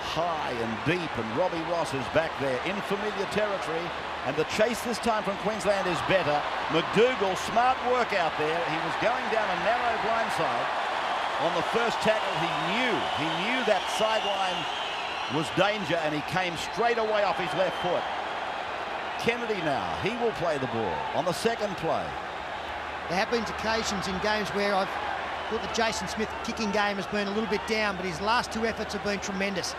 high and deep, and Robbie Ross is back there in familiar territory, and the chase this time from Queensland is better. McDougall, smart work out there. He was going down a narrow blindside on the first tackle. He knew that sideline was danger, and he came straight away off his left foot. Kennedy now, he will play the ball on the second play. There have been occasions in games where I've thought the Jason Smith kicking game has been a little bit down, but his last two efforts have been tremendous.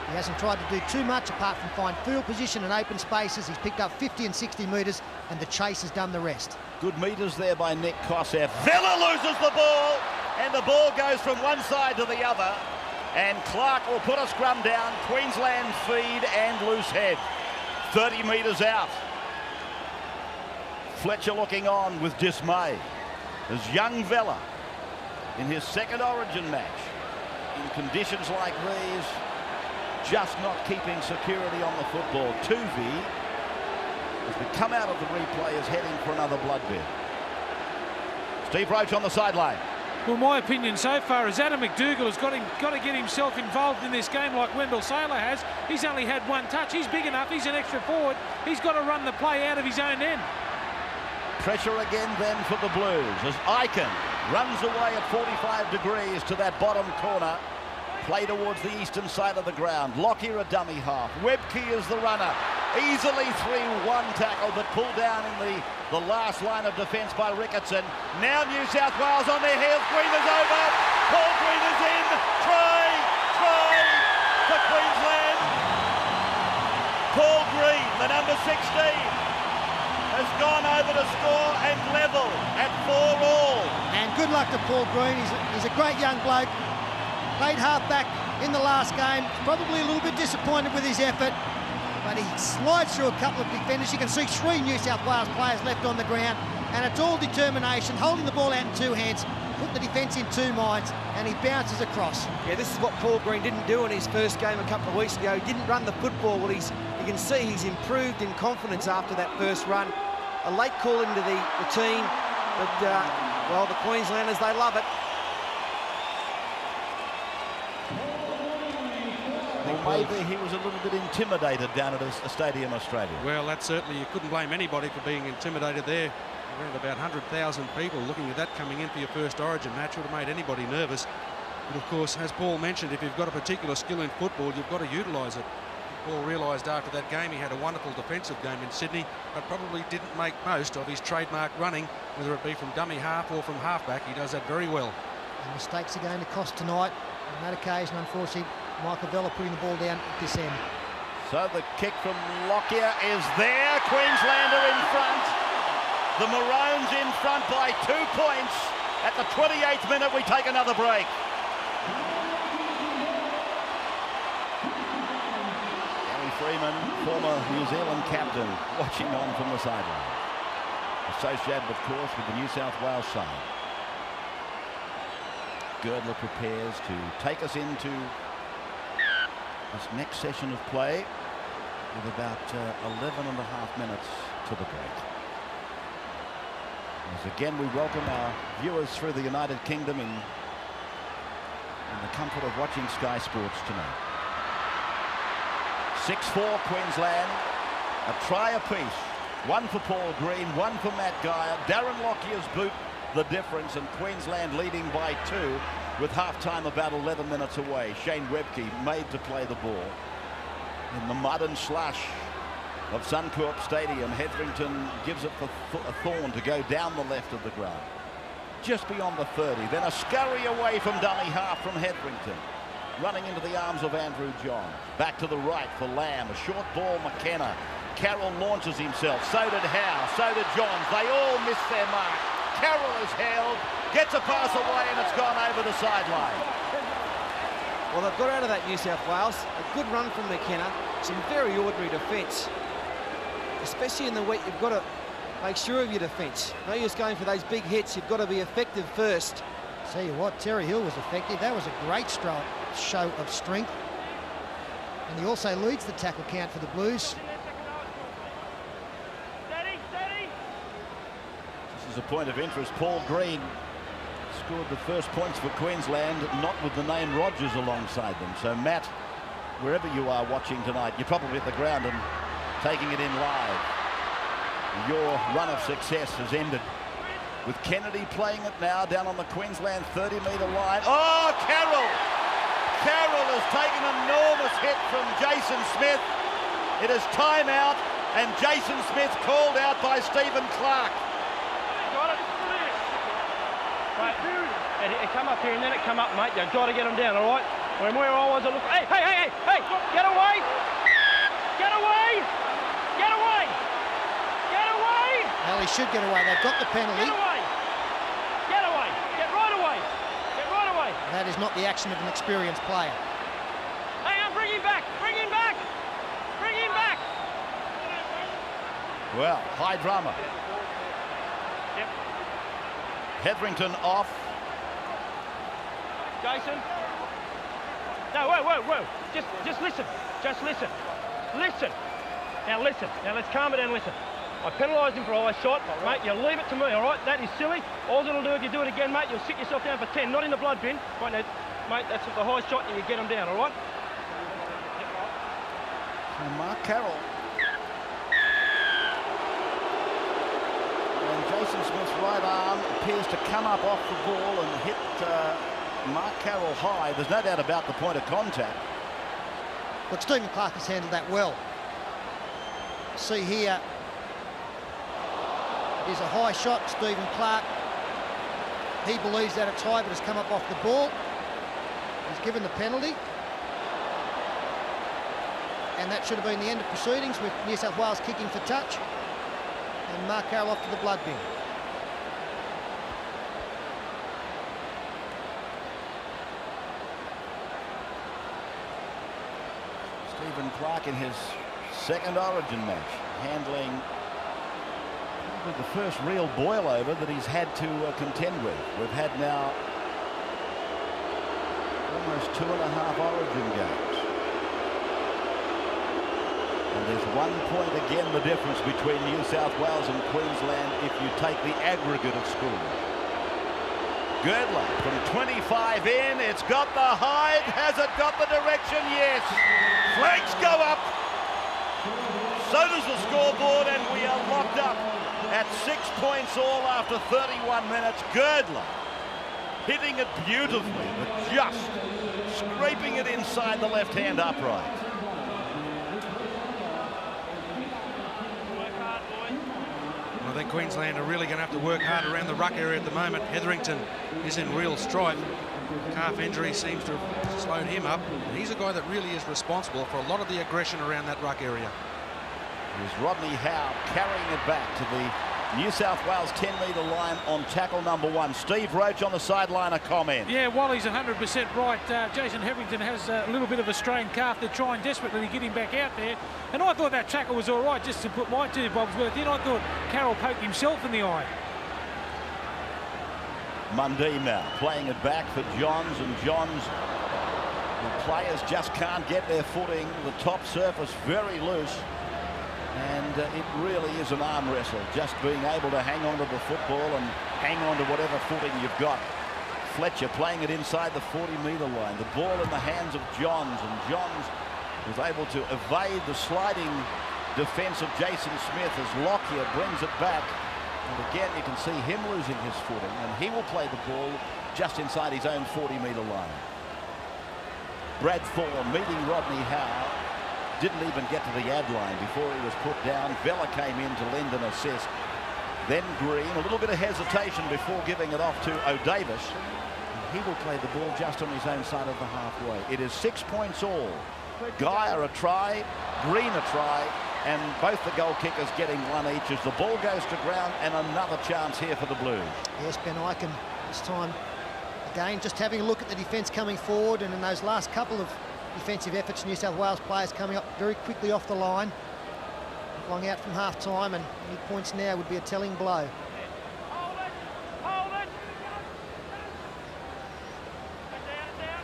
He hasn't tried to do too much apart from find field position and open spaces. He's picked up 50 and 60 metres, and the chase has done the rest. Good metres there by Nick Kosef. Villa loses the ball, and the ball goes from one side to the other, and Clark will put a scrum down. Queensland feed and loose head. 30 metres out. Fletcher looking on with dismay as young Vella, in his second Origin match, in conditions like these, just not keeping security on the football. Tuvey, as we come out of the replay, is heading for another bloodbath. Steve Roach on the sideline. Well, my opinion so far is Adam McDougall has got to get himself involved in this game like Wendell Sailor has. He's only had one touch. He's big enough. He's an extra forward. He's got to run the play out of his own end. Pressure again then for the Blues as Icon runs away at 45 degrees to that bottom corner. Play towards the eastern side of the ground. Lockyer a dummy half. Webke is the runner. Easily 3-1 tackle, but pulled down in the last line of defence by Ricketson. Now New South Wales on their heels. Green is over. Paul Green is in. Try for Queensland. Paul Green, the number 16, has gone over to score and level at 4-all. And good luck to Paul Green. He's a great young bloke. Played half-back in the last game. Probably a little bit disappointed with his effort, but he slides through a couple of defenders. You can see 3 New South Wales players left on the ground, and it's all determination, holding the ball out in 2 hands, putting the defence in 2 minds, and he bounces across. Yeah, this is what Paul Green didn't do in his first game a couple of weeks ago. He didn't run the football. Well, you can see he's improved in confidence after that first run. A late call into the team, but, well, the Queenslanders, they love it. Well, maybe he was a little bit intimidated down at a stadium, Australia. Well, that certainly, you couldn't blame anybody for being intimidated there. Around about 100,000 people looking at that coming in for your first Origin match would have made anybody nervous. But of course, as Paul mentioned, if you've got a particular skill in football, you've got to utilise it. Paul realised after that game he had a wonderful defensive game in Sydney, but probably didn't make most of his trademark running, whether it be from dummy half or from halfback. He does that very well. And mistakes are going to cost tonight. On that occasion, unfortunately, Michael Vella putting the ball down at this end. So the kick from Lockyer is there. Queensland are in front. The Maroons in front by 2 points. At the 28th minute, we take another break. Gary Freeman, former New Zealand captain, watching on from the sideline. Associated, of course, with the New South Wales side. Girdler prepares to take us into this next session of play with about 11 and a half minutes to the break. As again we welcome our viewers through the United Kingdom in the comfort of watching Sky Sports tonight. 6-4 Queensland, a try apiece. 1 for Paul Green, 1 for Matt Geyer. Darren Lockyer's boot the difference, and Queensland leading by 2 with half-time about 11 minutes away. Shane Webke made to play the ball in the mud and slush of Suncorp Stadium. Hetherington gives it for Thorne to go down the left of the ground, just beyond the 30. Then a scurry away from dummy half from Hetherington, running into the arms of Andrew John. Back to the right for Lamb. A short ball, McKenna. Carroll launches himself. So did Howe. So did Johns. They all miss their mark. Carroll is held, gets a pass away, and it's gone over the sideline. Well, they've got out of that, New South Wales. A good run from McKenna. Some very ordinary defence. Especially in the wet, you've got to make sure of your defence. No use going for those big hits. You've got to be effective first. Tell you what, Terry Hill was effective. That was a great show of strength. And he also leads the tackle count for the Blues. This is a point of interest. Paul Green scored the first points for Queensland, not with the name Rogers alongside them. So Matt, wherever you are watching tonight, you're probably at the ground and taking it in live. Your run of success has ended with Kennedy playing it now down on the Queensland 30-metre line. Oh, Carroll! Carroll has taken an enormous hit from Jason Smith. It is time out, and Jason Smith called out by Stephen Clark. Got it. Right. It come up here and then it come up, mate. You've got to get them down, all right? When where I was, I look. Hey! Get away! Get away! Get away! Get away! Well, he should get away. They've got the penalty. Get away! Get away! Get right away! Get right away! That is not the action of an experienced player. Hang on, bring him back! Bring him back! Bring him back! Well, high drama. Yep. Hetherington off. Jason. No, whoa. Just listen. Just listen. Listen. Now listen. Now let's calm it down and listen. I penalised him for a high shot. Mate, you leave it to me, all right? That is silly. All it'll do if you do it again, mate, you'll sit yourself down for 10, not in the blood bin. Right now, mate, that's the high shot and you get him down, all right? And Mark Carroll. And Jason Smith's right arm appears to come up off the ball and hit Mark Carroll high. There's no doubt about the point of contact. Look, Stephen Clark has handled that well. See here, is a high shot. Stephen Clark, he believes that it's high, but has come up off the ball. He's given the penalty. And that should have been the end of proceedings, with New South Wales kicking for touch. And Mark Carroll off to the blood bin. Stephen Clark in his second Origin match, handling the first real boil over that he's had to contend with. We've had now almost 2.5 Origin games. And there's 1 point again the difference between New South Wales and Queensland if you take the aggregate of scores. Girdler from 25 in, it's got the height, has it got the direction? Yes. Flags go up. So does the scoreboard, and we are locked up at 6 points all after 31 minutes. Girdler hitting it beautifully, but just scraping it inside the left-hand upright. I think Queensland are really going to have to work hard around the ruck area at the moment. Hetherington is in real strife. Calf injury seems to have slowed him up. And he's a guy that really is responsible for a lot of the aggression around that ruck area. Here's Rodney Howe carrying it back to the New South Wales 10-metre line on tackle number 1. Steve Roach on the sideline, a comment. Yeah, Wally's 100% right. Jason Hetherington has a little bit of a strained calf. They're trying desperately to get him back out there. And I thought that tackle was all right, just to put my 2 bobs worth in. I thought Carroll poked himself in the eye. Mundine now playing it back for Johns, and Johns, the players just can't get their footing. The top surface very loose. And it really is an arm wrestle, just being able to hang on to the football and hang on to whatever footing you've got. Fletcher playing it inside the 40-metre line. The ball in the hands of Johns, and Johns was able to evade the sliding defence of Jason Smith as Lockyer brings it back. And again, you can see him losing his footing, and he will play the ball just inside his own 40-metre line. Brad Thorne meeting Rodney Howe. Didn't even get to the ad line before he was put down. Vella came in to lend an assist. Then Green, a little bit of hesitation before giving it off to O'Davis. He will play the ball just on his own side of the halfway. It is 6 points all. Geyer a try, Green a try, and both the goal kickers getting 1 each as the ball goes to ground, and another chance here for the Blues. Yes, Ben Ikin this time. Again, just having a look at the defence coming forward, and in those last couple of defensive efforts, New South Wales players coming up very quickly off the line. Long out from half-time, and any points now would be a telling blow.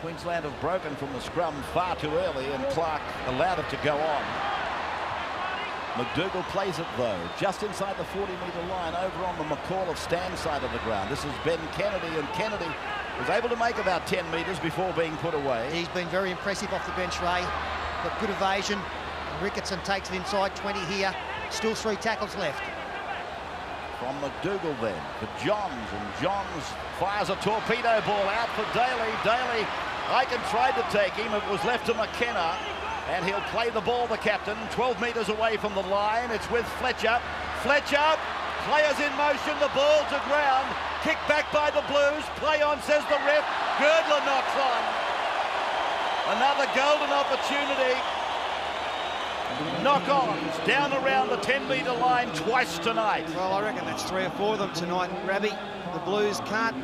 Queensland have broken from the scrum far too early, and Clark allowed it to go on. McDougall plays it though, just inside the 40-metre line over on the McCall of Stan side of the ground. This is Ben Kennedy, and Kennedy was able to make about 10 metres before being put away. He's been very impressive off the bench, Ray. Got good evasion. Ricketson takes it inside 20 here. Still 3 tackles left. From McDougall then for Johns, and Johns fires a torpedo ball out for Daly. Daly, Ikin tried to take him. It was left to McKenna, and he'll play the ball, the captain, 12 metres away from the line. It's with Fletcher. Fletcher, players in motion, the ball to ground. Kicked back by the Blues. Play on, says the ref. Girdler knocks on. Another golden opportunity. Knock-ons down around the 10-metre line twice tonight. Well, I reckon that's 3 or 4 of them tonight, Rabbi. The Blues can't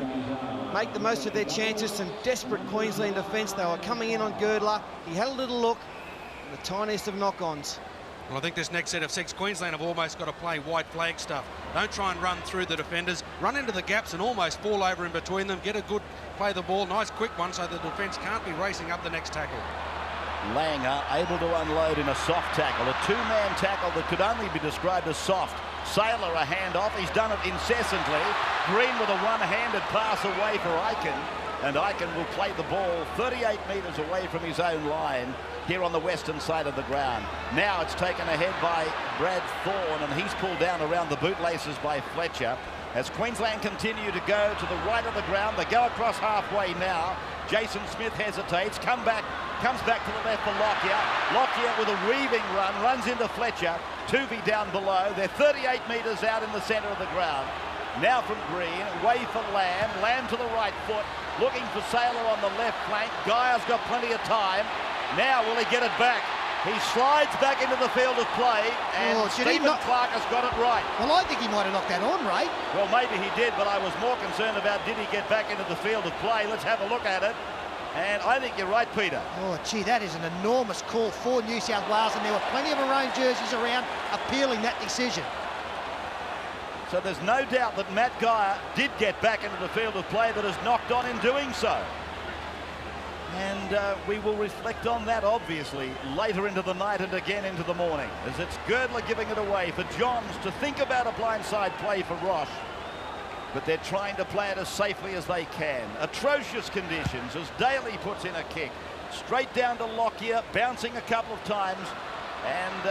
make the most of their chances. Some desperate Queensland defence. They were coming in on Girdler. He had a little look. The tiniest of knock-ons. Well, I think this next set of 6, Queensland have almost got to play white flag stuff. Don't try and run through the defenders. Run into the gaps and almost fall over in between them. Get a good play the ball, nice quick one, so the defence can't be racing up the next tackle. Langer able to unload in a soft tackle, a two-man tackle that could only be described as soft. Sailor a hand-off, he's done it incessantly. Green with a one-handed pass away for Aiken, and Aiken will play the ball 38 metres away from his own line here on the western side of the ground. Now it's taken ahead by Brad Thorne, and he's pulled down around the bootlaces by Fletcher. As Queensland continue to go to the right of the ground, they go across halfway now. Jason Smith hesitates, comes back to the left for Lockyer. Lockyer with a weaving run, runs into Fletcher. Tuvey down below. They're 38 metres out in the centre of the ground. Now from Green, away for Lamb. Lamb to the right foot, looking for Sailor on the left flank. Guyer's got plenty of time. Now will he get it back? He slides back into the field of play, and Stephen Clark has got it right. Well, I think he might have knocked that on, Ray. Well, maybe he did, but I was more concerned about did he get back into the field of play. Let's have a look at it. And I think you're right, Peter. Oh, gee, that is an enormous call for New South Wales, and there were plenty of maroon jerseys around appealing that decision. So there's no doubt that Matt Geyer did get back into the field of play, but has knocked on in doing so. And we will reflect on that, obviously, later into the night and again into the morning, as it's Girdler giving it away for Johns to think about a blindside play for Ross. But they're trying to play it as safely as they can. Atrocious conditions as Daly puts in a kick. Straight down to Lockyer, bouncing a couple of times. And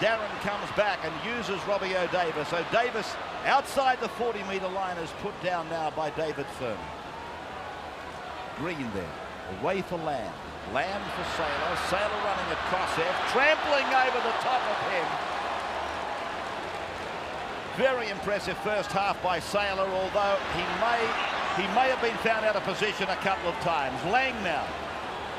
Darren comes back and uses Robbie O'Davis. So Davis, outside the 40-metre line, is put down now by David Fern. Green there. Away for Lamb. Lamb for Sailor. Sailor running at Kosef, trampling over the top of him. Very impressive first half by Sailor, although he may have been found out of position a couple of times. Lang now.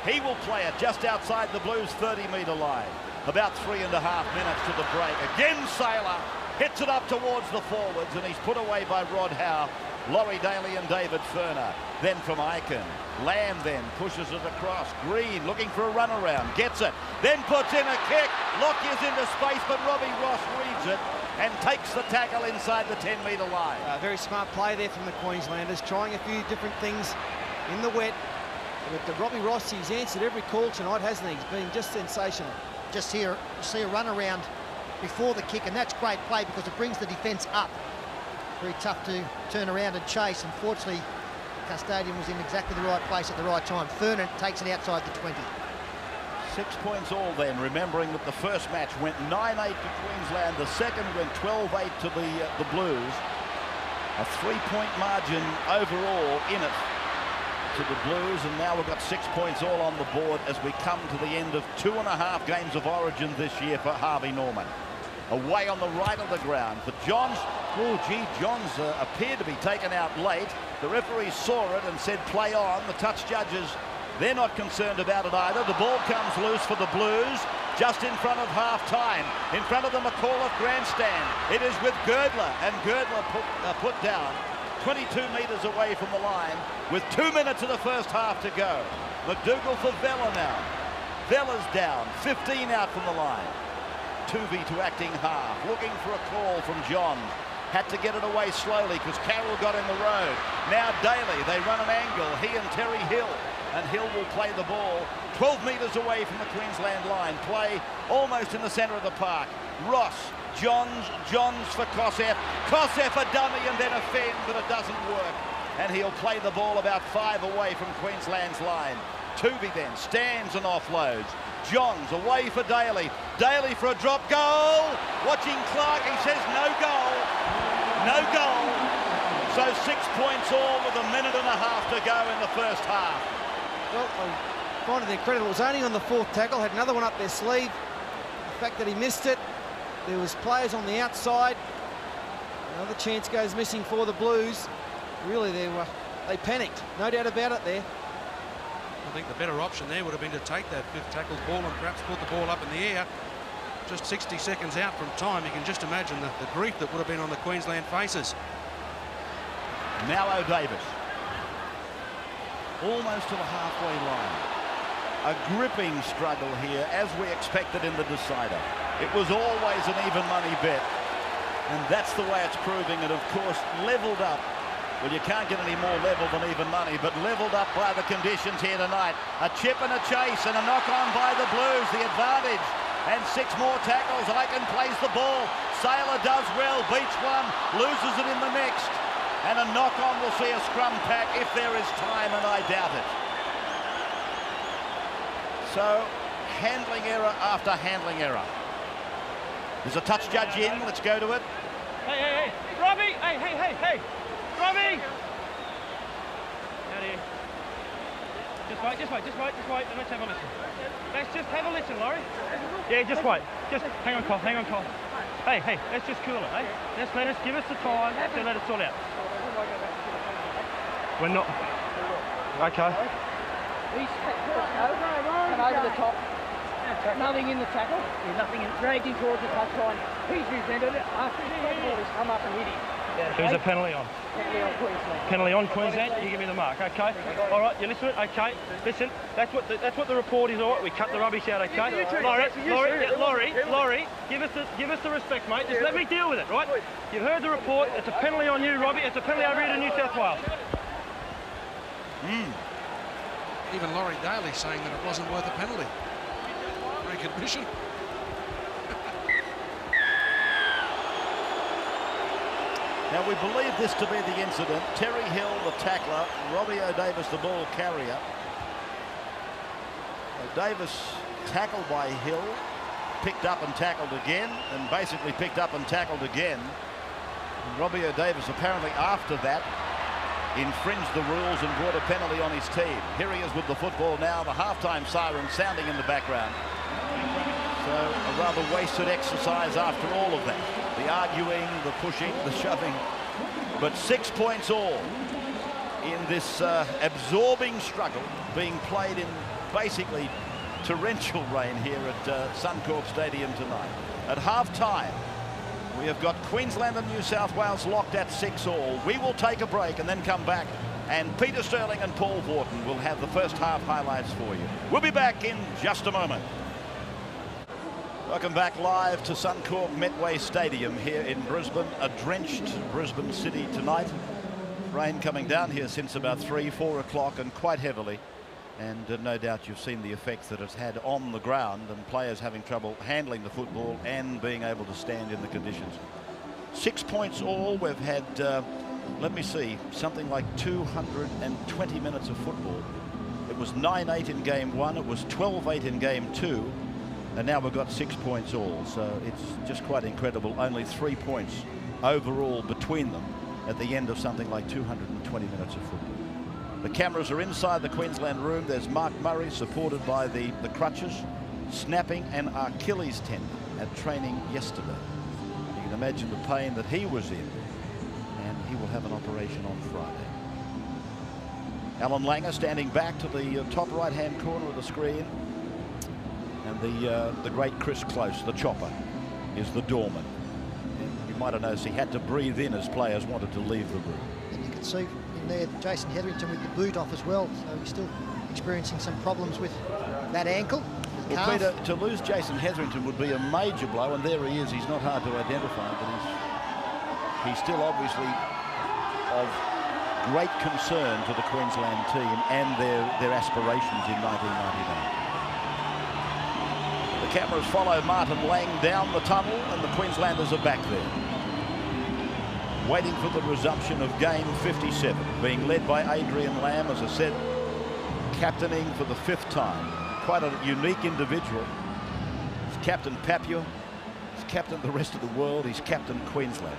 He will play it just outside the Blues' 30-metre line. About 3.5 minutes to the break. Again, Sailor hits it up towards the forwards, and he's put away by Rod Howe, Laurie Daly and David Furner. Then from Aiken. Lamb then pushes it across. Green looking for a runaround. Gets it. Then puts in a kick. Lockyer's into space, but Robbie Ross reads it and takes the tackle inside the 10-metre line. Very smart play there from the Queenslanders, trying a few different things in the wet. But Robbie Ross, he's answered every call tonight, hasn't he? He's been just sensational. Just here, you see a run around before the kick, and that's great play because it brings the defence up. Very tough to turn around and chase. Unfortunately, Custodian was in exactly the right place at the right time. Fernan takes it outside the 20. 6 points all then, remembering that the first match went 9-8 to Queensland, the second went 12-8 to the Blues. A 3-point margin overall in it to the Blues, and now we've got 6 points all on the board as we come to the end of 2.5 games of Origin this year for Harvey Norman. Away on the right of the ground for Johns. Oh, gee, Johns appeared to be taken out late. The referee saw it and said play on. The touch judges, they're not concerned about it either. The ball comes loose for the Blues just in front of half-time, in front of the McAuliffe grandstand. It is with Girdler, and Girdler put down 22 metres away from the line with 2 minutes of the first half to go. McDougall for Vella now. Vella's down, 15 out from the line. Tuvey to acting half, looking for a call from John. Had to get it away slowly because Carroll got in the road. Now Daly, they run an angle, he and Terry Hill, and Hill will play the ball 12 metres away from the Queensland line. Play almost in the centre of the park. Ross, Johns for Kosef. Kosef a dummy and then a fend, but it doesn't work. And he'll play the ball about 5 away from Queensland's line. Tuvey then stands and offloads. Johns away for Daly. Daly for a drop goal. Watching Clark, he says no goal. No goal. So 6 points all with 1.5 minutes to go in the first half. Well, I find it incredible. It was only on the 4th tackle, had another one up their sleeve. The fact that he missed it, there was players on the outside. Another chance goes missing for the Blues. Really, they panicked, no doubt about it there. I think the better option there would have been to take that 5th tackle ball and perhaps put the ball up in the air. Just 60 seconds out from time, you can just imagine the grief that would have been on the Queensland faces. Now O'Davis. Almost to the halfway line. A gripping struggle here, as we expected in the decider. It was always an even money bet, and that's the way it's proving. And of course, levelled up. Well, you can't get any more level than even money, but levelled up by the conditions here tonight. A chip and a chase and a knock on by the Blues, the advantage. And 6 more tackles. Aiken plays the ball. Saylor does well, beats one, loses it in the next. And a knock on will see a scrum pack if there is time, and I doubt it. So, handling error after handling error. There's a touch judge in. Let's go to it. Hey, Robbie! Hey! Robbie! Out here. Just wait, and let's have a listen. Let's just have a listen, Laurie. Yeah, just wait. Just hang on, Cole. Hey, let's just cool it, eh? Give us the time to let it sort out. We're not... Okay. He's and over the top. Nothing in the tackle. There's nothing in. Dragged him towards the touchline. He's resented it. After the ball has come up and hit him. Who's a penalty on? Penalty on Queensland. Penalty on Queensland. You give me the mark, okay? All right, you listen. Okay, listen. That's what the report is. All right, we cut the rubbish out, okay? Laurie, give us the respect, mate. Just let me deal with it, right? You've heard the report. It's a penalty on you, Robbie. It's a penalty over here to New South Wales. Even Laurie Daly saying that it wasn't worth a penalty. Great admission. Now, we believe this to be the incident. Terry Hill, the tackler. Robbie O'Davis, the ball carrier. O'Davis tackled by Hill. Picked up and tackled again. And basically picked up and tackled again. And Robbie O'Davis, apparently after that, infringed the rules and brought a penalty on his team. Here he is with the football now. The halftime siren sounding in the background. So a rather wasted exercise after all of that. The arguing, the pushing, the shoving. But 6 points all in this absorbing struggle being played in basically torrential rain here at Suncorp Stadium tonight. At half-time, we have got Queensland and New South Wales locked at 6 all. We will take a break and then come back, and Peter Sterling and Paul Wharton will have the first half highlights for you. We'll be back in just a moment. Welcome back live to Suncorp Metway Stadium here in Brisbane. A drenched Brisbane City tonight. Rain coming down here since about 3-4 o'clock, and quite heavily. And no doubt you've seen the effects that it's had on the ground, and players having trouble handling the football and being able to stand in the conditions. 6 points all. We've had, let me see, something like 220 minutes of football. It was 9-8 in game 1. It was 12-8 in game 2. And now we've got 6 points all. So it's just quite incredible. Only 3 points overall between them at the end of something like 220 minutes of football. The cameras are inside the Queensland room. There's Mark Murray, supported by the crutches, snapping an Achilles tendon at training yesterday. You can imagine the pain that he was in, and he will have an operation on Friday. Alan Langer standing back to the top right-hand corner of the screen, and the great Chris Close, the chopper, is the doorman. And you might have noticed he had to breathe in as players wanted to leave the room. And you can see in there Jason Hetherington with the boot off as well, so he's still experiencing some problems with that ankle. Well, Peter, to lose Jason Hetherington would be a major blow, and there he is. He's not hard to identify, but he's still obviously of great concern to the Queensland team and their aspirations in 1999. The cameras follow Martin Lang down the tunnel, and the Queenslanders are back there, waiting for the resumption of game 57, being led by Adrian Lamb, as I said, captaining for the 5th time. Quite a unique individual. He's captain Papua. He's captained the rest of the world. He's captained Queensland.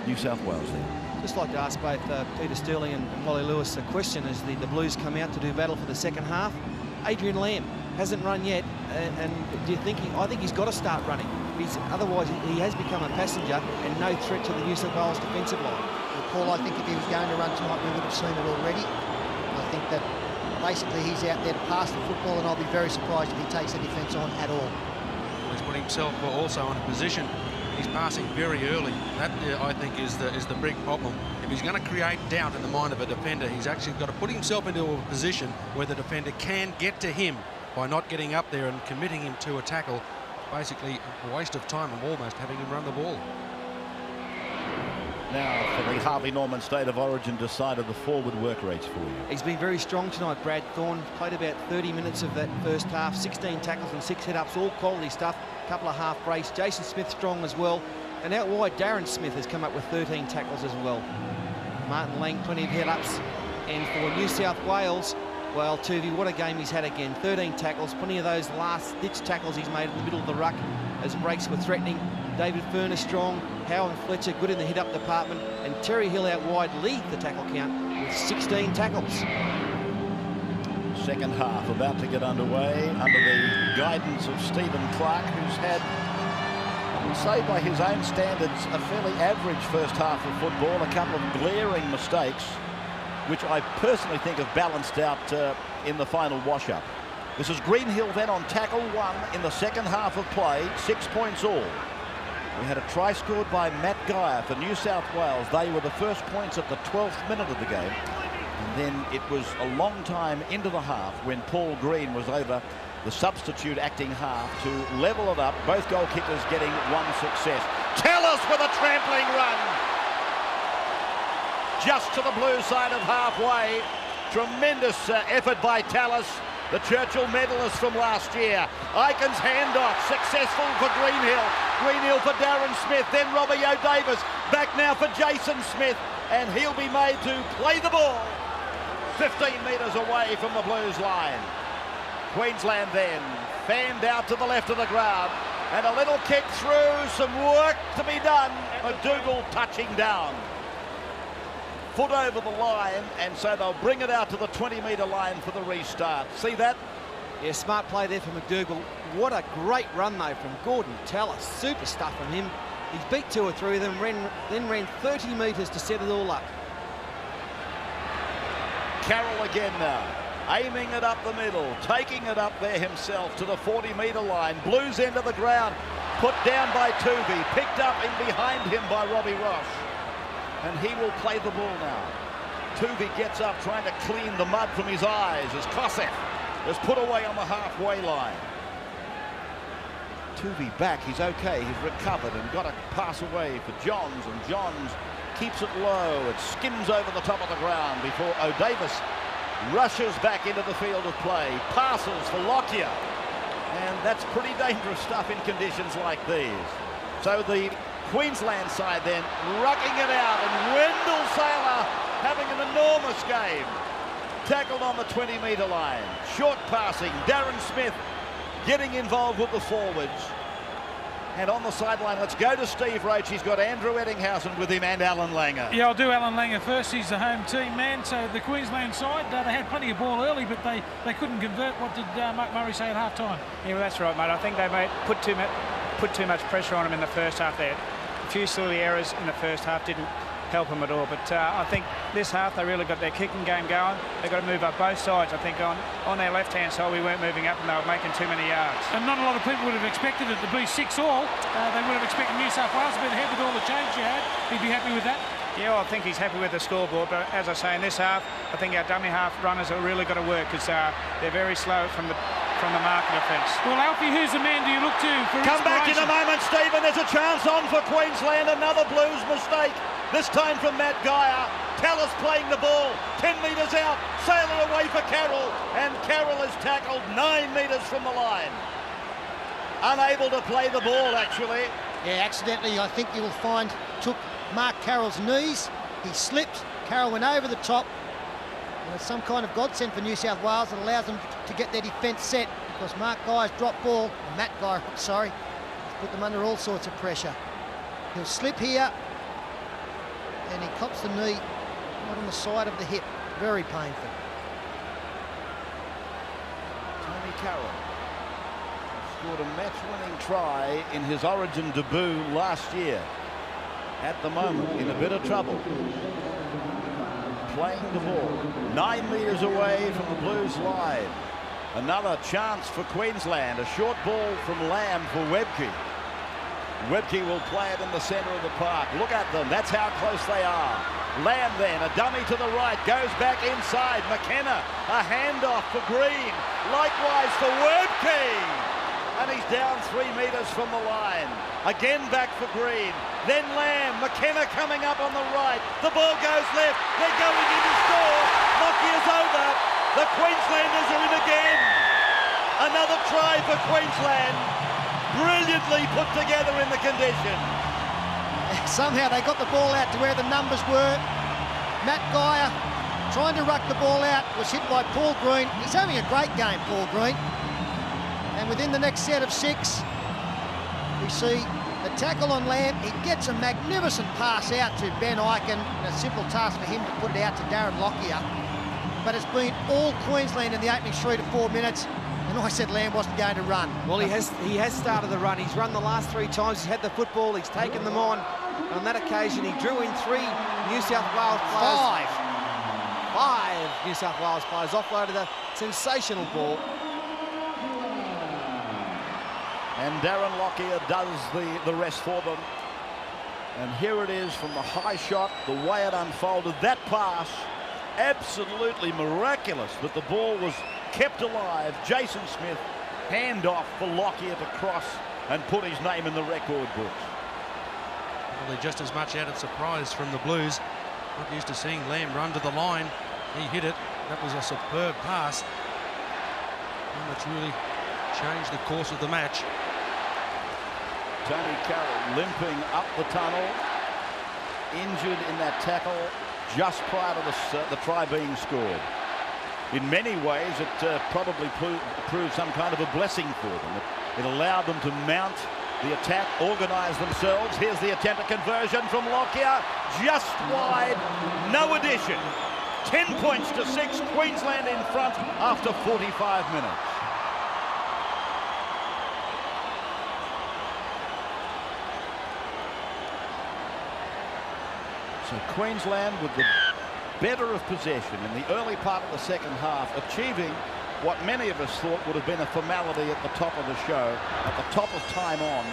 New South Wales there. Just like to ask both Peter Sterling and Wally Lewis a question as the Blues come out to do battle for the second half. Adrian Lamb hasn't run yet, and do you think I think he's got to start running. Otherwise he has become a passenger and no threat to the New South Wales defensive line. Well, Paul, I think if he was going to run tonight, we would have seen it already. I think that basically he's out there to pass the football, and I'll be very surprised if he takes the defence on at all. He's put himself also in a position he's passing very early. That, I think, is the big problem. If he's going to create doubt in the mind of a defender, he's actually got to put himself into a position where the defender can get to him by not getting up there and committing him to a tackle. Basically a waste of time of almost having him run the ball. Now for the Harvey Norman State of Origin decided the forward work rates for you. He's been very strong tonight, Brad Thorne. Played about 30 minutes of that first half, 16 tackles and 6 hit-ups, all quality stuff. A couple of half breaks. Jason Smith strong as well. And out wide, Darren Smith has come up with 13 tackles as well. Martin Lang, plenty of hit-ups. And for New South Wales, well, Tuvey, what a game he's had again. 13 tackles, plenty of those last-ditch tackles he's made in the middle of the ruck as breaks were threatening. David Furner strong, Howard Fletcher good in the hit-up department, and Terry Hill out wide lead the tackle count with 16 tackles. Second half about to get underway under the guidance of Stephen Clark, who's had, I would say by his own standards, a fairly average first half of football, a couple of glaring mistakes, which I personally think have balanced out in the final wash-up. This is Greenhill then on tackle 1 in the second half of play, 6 points all. We had a try scored by Matt Geyer for New South Wales. They were the first points at the 12th minute of the game. And then it was a long time into the half when Paul Green was over the substitute acting half to level it up. Both goal kickers getting one success. Tallis with a trampling run. Just to the blue side of halfway. Tremendous effort by Tallis, the Churchill medalist from last year. Aikens handoff, successful for Greenhill. Greenhill for Darren Smith, then Robbie O'Davis. Back now for Jason Smith, and he'll be made to play the ball 15 metres away from the Blues line. Queensland then fanned out to the left of the ground, and a little kick through, some work to be done. McDougall touching down. Foot over the line, and so they'll bring it out to the 20-metre line for the restart. See that? Yeah, smart play there for McDougall. What a great run, though, from Gordon Tallis. Super stuff from him. He's beat 2 or 3 of them, then ran 30 metres to set it all up. Carroll again now, aiming it up the middle, taking it up there himself to the 40-metre line. Blues end of the ground, put down by Tuvey, picked up in behind him by Robbie Ross. And he will play the ball now. Tuvey gets up trying to clean the mud from his eyes as Kosef is put away on the halfway line. Tuvey back, he's okay, he's recovered and got a pass away for Johns, and Johns keeps it low. It skims over the top of the ground before O'Davis rushes back into the field of play, passes for Lockyer, and that's pretty dangerous stuff in conditions like these. So the Queensland side then rucking it out, and Wendell Saylor having an enormous game. Tackled on the 20-metre line. Short passing, Darren Smith getting involved with the forwards. And on the sideline, let's go to Steve Roach. He's got Andrew Eddinghausen with him and Alan Langer. Yeah, I'll do Alan Langer first. He's the home team man. So the Queensland side, they had plenty of ball early, but they couldn't convert. What did Mark Murray say at half-time? Yeah, well, that's right, mate. I think they put too much pressure on him in the first half there. A few silly errors in the first half didn't help them at all, but I think this half they really got their kicking game going. They've got to move up both sides. I think on their left-hand side we weren't moving up and they were making too many yards. And not a lot of people would have expected it to be 6-all. They would have expected New South Wales to be ahead with all the change you had. He'd be happy with that. Yeah, well, I think he's happy with the scoreboard, but as I say, in this half, I think our dummy half runners have really got to work because they're very slow from the mark of defence. Well, Alfie, who's the man do you look to for Come back in a moment, Stephen. There's a chance on for Queensland. Another Blues mistake. This time from Matt Geyer. Tallis playing the ball. 10 metres out. Saylor away for Carroll. And Carroll is tackled 9 metres from the line. Unable to play the ball, actually. Yeah, accidentally, I think you will find, took Mark Carroll's knees. He slipped. Carroll went over the top. And it's some kind of godsend for New South Wales that allows them to get their defence set, because Mark Geyer's drop ball, Matt Geyer, sorry, has put them under all sorts of pressure. He'll slip here, and he cops the knee right on the side of the hip. Very painful. Tony Carroll scored a match-winning try in his Origin debut last year. At the moment, in a bit of trouble. Playing the ball 9 metres away from the Blues line. Another chance for Queensland. A short ball from Lamb for Webke. Webke will play it in the centre of the park. Look at them. That's how close they are. Lamb then, a dummy to the right, goes back inside. McKenna, a handoff for Green. Likewise for Webke. And he's down 3 metres from the line. Again back for Green. Then Lamb. McKenna coming up on the right. The ball goes left. They're going in to score. Lockyer's over. The Queenslanders are in again. Another try for Queensland. Brilliantly put together in the condition. Somehow they got the ball out to where the numbers were. Matt Geyer trying to ruck the ball out, was hit by Paul Green. He's having a great game, Paul Green. And within the next set of 6, we see the tackle on Lamb. He gets a magnificent pass out to Ben Ikin, and a simple task for him to put it out to Darren Lockyer. But it's been all Queensland in the opening 3 to 4 minutes. And I said Lamb wasn't going to run. Well, he has started the run. He's run the last 3 times. He's had the football. He's taken them on. On that occasion, he drew in 3 New South Wales players. 5 New South Wales players offloaded a sensational ball. And Darren Lockyer does the rest for them. And here it is from the high shot, the way it unfolded. That pass, absolutely miraculous, but the ball was kept alive. Jason Smith, handoff for Lockyer to cross and put his name in the record books. Probably just as much out of surprise from the Blues. Not used to seeing Lamb run to the line. He hit it. That was a superb pass. And it's really changed the course of the match. Tony Carroll limping up the tunnel, injured in that tackle just prior to the try being scored. In many ways, it probably proved some kind of a blessing for them. It allowed them to mount the attack, organise themselves. Here's the attempt at conversion from Lockyer, just wide, no addition. 10 points to 6, Queensland in front after 45 minutes. So Queensland with the better of possession in the early part of the second half, achieving what many of us thought would have been a formality at the top of the show. At the top of time on,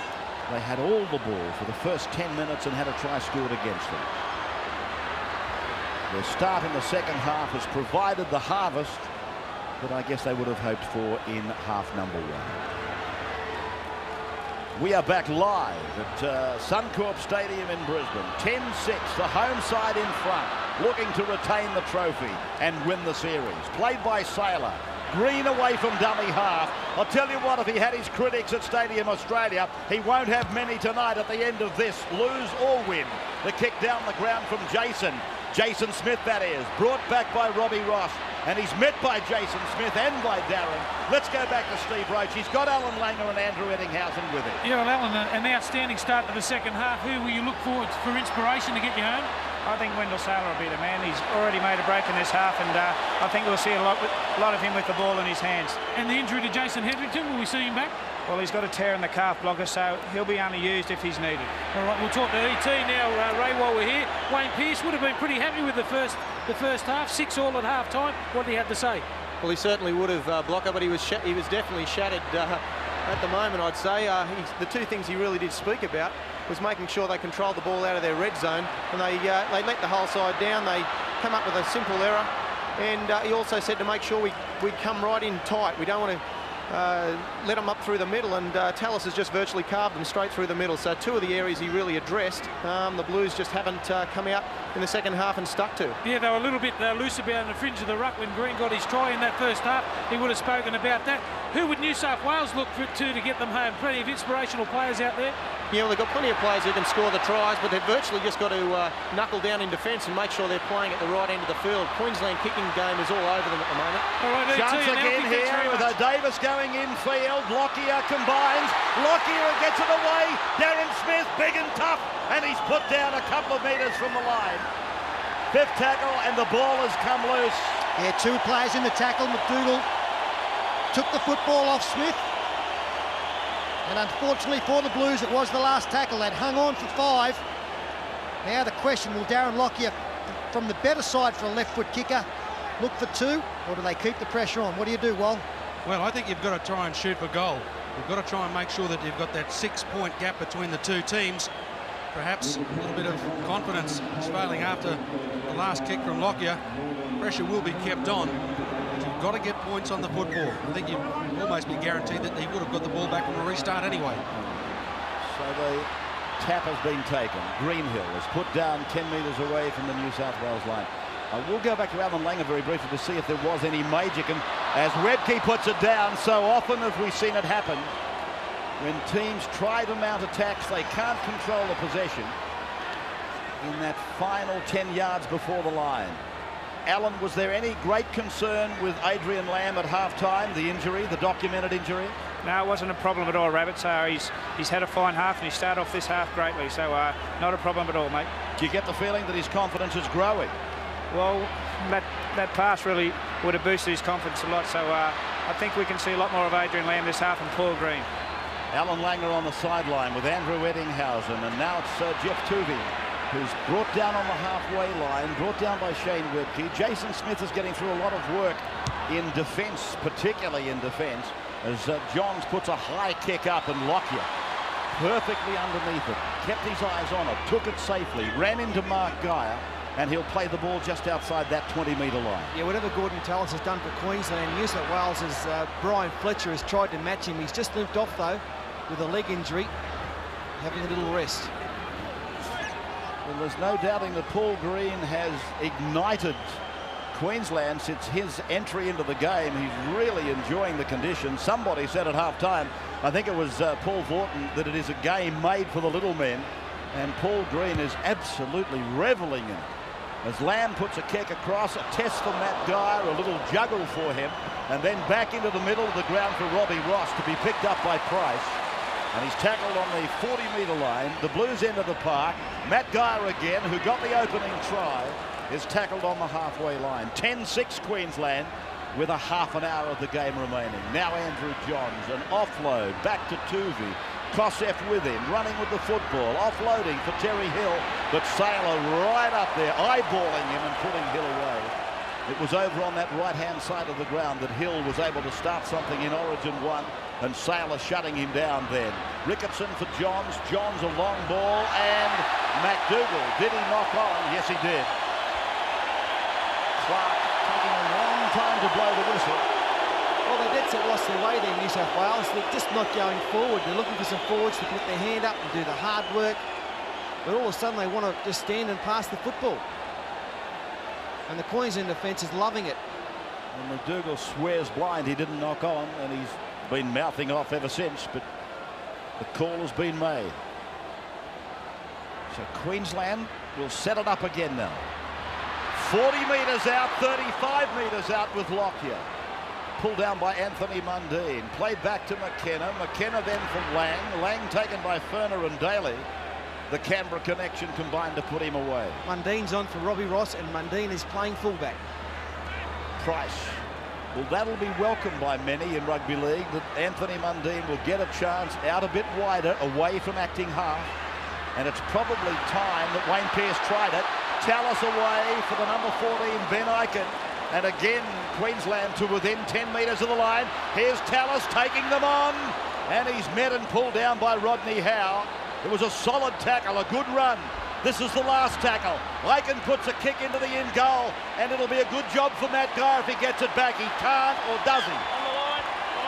they had all the ball for the first 10 minutes and had a try scored against them. Their start in the second half has provided the harvest that I guess they would have hoped for in half number 1. We are back live at Suncorp Stadium in Brisbane. 10-6, the home side in front, looking to retain the trophy and win the series. Played by Saylor. Green away from dummy half. I'll tell you what, if he had his critics at Stadium Australia, he won't have many tonight at the end of this, lose or win. The kick down the ground from Jason. Jason Smith, that is, brought back by Robbie Ross. And he's met by Jason Smith and by Darren. Let's go back to Steve Roach. He's got Alan Langer and Andrew Ettinghausen with him. Yeah, well, Alan, an outstanding start to the second half. Who will you look for inspiration to get you home? I think Wendell Saylor will be the man. He's already made a break in this half, and I think we'll see a lot of him with the ball in his hands. And the injury to Jason Hetherington, will we see him back? Well, he's got a tear in the calf blocker, so he'll be only used if he's needed. All right, we'll talk to ET now, Ray, while we're here. Wayne Pearce would have been pretty happy with the first half, 6 all at half time. What did he have to say? Well, he certainly would have, Blocker, but he was definitely shattered at the moment, I'd say. The 2 things he really did speak about was making sure they controlled the ball out of their red zone, and they let the whole side down. They come up with a simple error, and he also said to make sure we come right in tight. We don't want to let them up through the middle, and Tallis has just virtually carved them straight through the middle. So 2 of the areas he really addressed, the Blues just haven't come out in the second half and stuck to. Yeah, they were a little bit loose about the fringe of the ruck when Green got his try in that first half. He would have spoken about that. Who would New South Wales look to get them home? Plenty of inspirational players out there. Yeah, well, they've got plenty of players who can score the tries, but they've virtually just got to knuckle down in defence and make sure they're playing at the right end of the field. Queensland kicking game is all over them at the moment. All right, chance again here with Davis going in field. Lockyer combines. Lockyer gets it away. Darren Smith, big and tough, and he's put down a couple of metres from the line. 5th tackle, and the ball has come loose. Yeah, 2 players in the tackle. McDougall took the football off Smith. And unfortunately for the Blues, it was the last tackle. They'd hung on for 5. Now the question, will Darren Lockyer, from the better side for a left foot kicker, look for 2, or do they keep the pressure on? What do you do, Wal? Well, I think you've got to try and shoot for goal. You've got to try and make sure that you've got that 6-point gap between the two teams. Perhaps a little bit of confidence is failing after the last kick from Lockyer. Pressure will be kept on. But you've got to get points on the football. I think you'd almost be guaranteed that he would have got the ball back from a restart anyway. So the tap has been taken. Greenhill is put down 10 metres away from the New South Wales line. We'll go back to Alan Langer very briefly to see if there was any major. As Redkey puts it down, so often have we seen it happen. When teams try to mount attacks, they can't control the possession in that final 10 yards before the line. Alan, was there any great concern with Adrian Lamb at half-time, the injury, the documented injury? No, it wasn't a problem at all, Rabbit. So he's had a fine half and he started off this half greatly. So not a problem at all, mate. Do you get the feeling that his confidence is growing? Well, that pass really would have boosted his confidence a lot. So I think we can see a lot more of Adrian Lamb this half and Paul Green. Alan Langer on the sideline with Andrew Eddinghausen, and now it's Jeff Tuvey, who's brought down on the halfway line, brought down by Shane Redkey. Jason Smith is getting through a lot of work in defence, particularly in defence, as Johns puts a high kick up and Lockyer perfectly underneath it, kept his eyes on it, took it safely, ran into Mark Geyer, and he'll play the ball just outside that 20-metre line. Yeah, whatever Gordon Tallis has done for Queensland, New South Wales' Brian Fletcher has tried to match him. He's just limped off, though, with a leg injury, having a little rest. Well, there's no doubting that Paul Green has ignited Queensland since his entry into the game. He's really enjoying the conditions. Somebody said at half-time, I think it was Paul Vorton, that it is a game made for the little men, and Paul Green is absolutely reveling in it. As Lamb puts a kick across, a test for Matt Geyer, a little juggle for him, and then back into the middle of the ground for Robbie Ross to be picked up by Price. And he's tackled on the 40-metre line, the Blues end of the park. Matt Geyer again, who got the opening try, is tackled on the halfway line. 10-6 Queensland with a half an hour of the game remaining. Now Andrew Johns, an offload back to Tuvey. Kosef with him, running with the football, offloading for Terry Hill, but Saylor right up there, eyeballing him and putting Hill away. It was over on that right-hand side of the ground that Hill was able to start something in Origin 1, and Saylor shutting him down then. Ricketson for Johns, Johns a long ball, and McDougall, did he knock on? Yes, he did. Clark taking a long time to blow the whistle. Well, they did set lost their way there, New South Wales. They're just not going forward. They're looking for some forwards to put their hand up and do the hard work. But all of a sudden, they want to just stand and pass the football. And the Queensland defence is loving it. And McDougall swears blind he didn't knock on, and he's been mouthing off ever since, but the call has been made. So Queensland will set it up again now. 40 metres out, 35 metres out with Lockyer. Pulled down by Anthony Mundine. Played back to McKenna. McKenna then from Lang. Lang taken by Ferner and Daly. The Canberra connection combined to put him away. Mundine's on for Robbie Ross, and Mundine is playing fullback. Price. Well, that'll be welcomed by many in rugby league, that Anthony Mundine will get a chance out a bit wider, away from acting half. And it's probably time that Wayne Pearce tried it. Tallis away for the number 14, Ben Ikin. And again, Queensland to within 10 metres of the line. Here's Tallis taking them on. And he's met and pulled down by Rodney Howe. It was a solid tackle, a good run. This is the last tackle. Ikin puts a kick into the in goal. And it'll be a good job for Matt Geyer if he gets it back. He can't, or does he? On the line.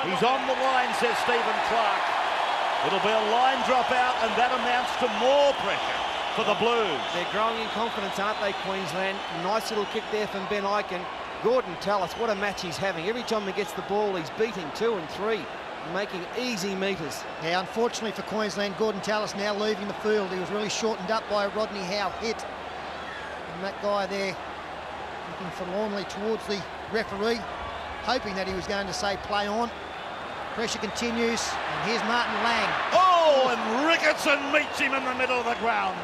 He's on the line, says Stephen Clark. It'll be a line drop out, and that amounts to more pressure for the Blues. They're growing in confidence, aren't they, Queensland? Nice little kick there from Ben Ikin. Gordon Tallis, what a match he's having. Every time he gets the ball, he's beating 2 and 3, making easy metres. Yeah, unfortunately for Queensland, Gordon Tallis now leaving the field. He was really shortened up by a Rodney Howe hit. And that guy there looking forlornly towards the referee, hoping that he was going to say play on. Pressure continues, and here's Martin Lang. Oh, and Ricketson meets him in the middle of the ground.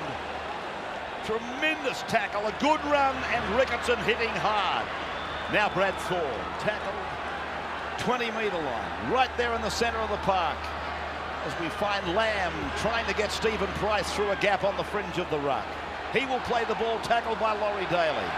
Tremendous tackle, a good run, and Ricketson hitting hard. Now Brad Thorne, tackled 20-metre line, right there in the centre of the park. As we find Lamb trying to get Stephen Price through a gap on the fringe of the ruck. He will play the ball, tackled by Laurie Daly.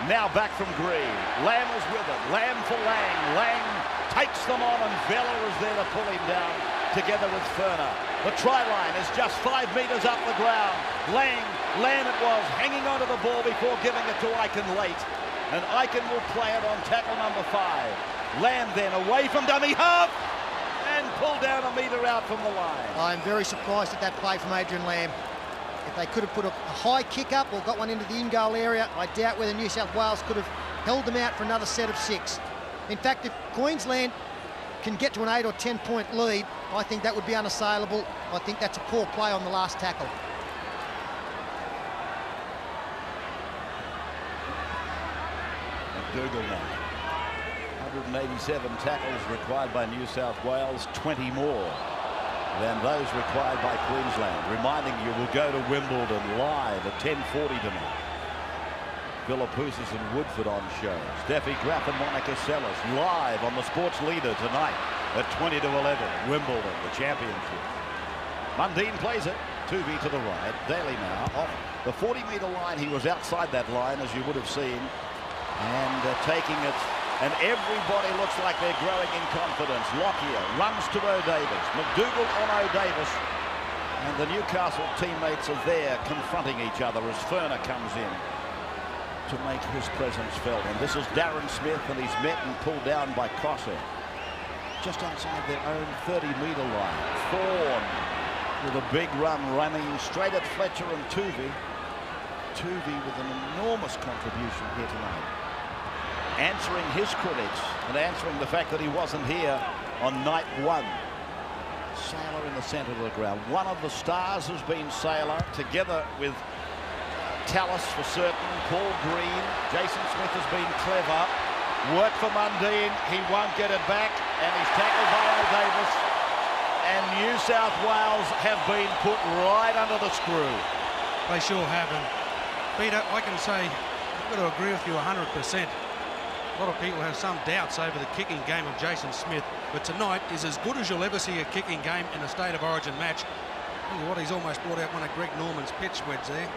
Now back from Green. Lamb is with it. Lamb for Lang. Lang takes them on, and Vella is there to pull him down. together with Furner. The try line is just 5 metres up the ground. Lamb it was, hanging onto the ball before giving it to Ikin late. And Ikin will play it on tackle number 5. Lamb then away from dummy half and pulled down a metre out from the line. I'm very surprised at that play from Adrian Lamb. If they could have put a high kick up or got one into the in-goal area, I doubt whether New South Wales could have held them out for another set of 6. In fact, if Queensland can get to an 8 or 10 point lead, I think that would be unassailable. I think that's a poor play on the last tackle. McDougall now. 187 tackles required by New South Wales, 20 more than those required by Queensland. Reminding you, we'll go to Wimbledon live at 10:40 tonight. Philippoussis and Woodford on show. Steffi Graf and Monica Seles live on the Sports Leader tonight at 20 to 11. Wimbledon, the championship. Mundine plays it. Tuvey to the right. Daly now off the 40-metre line. He was outside that line, as you would have seen, and taking it. And everybody looks like they're growing in confidence. Lockyer runs to O'Davis. McDougall on O'Davis. And the Newcastle teammates are there confronting each other as Furner comes in to make his presence felt. And this is Darren Smith, and he's met and pulled down by Crosser. Just outside their own 30-metre line. Thorne with a big run running straight at Fletcher and Tuvey. Tuvey with an enormous contribution here tonight. Answering his critics and answering the fact that he wasn't here on night 1. Sailor in the centre of the ground. One of the stars has been Sailor, together with Tallis for certain, Paul Green. Jason Smith has been clever. Work for Mundine. He won't get it back, and he's tackled by O'Davis. And New South Wales have been put right under the screw. They sure have. And Peter, I can say, I've got to agree with you 100%. A lot of people have some doubts over the kicking game of Jason Smith, but tonight is as good as you'll ever see a kicking game in a State of Origin match. Look at what he's almost brought out one of Greg Norman's pitch wedge there.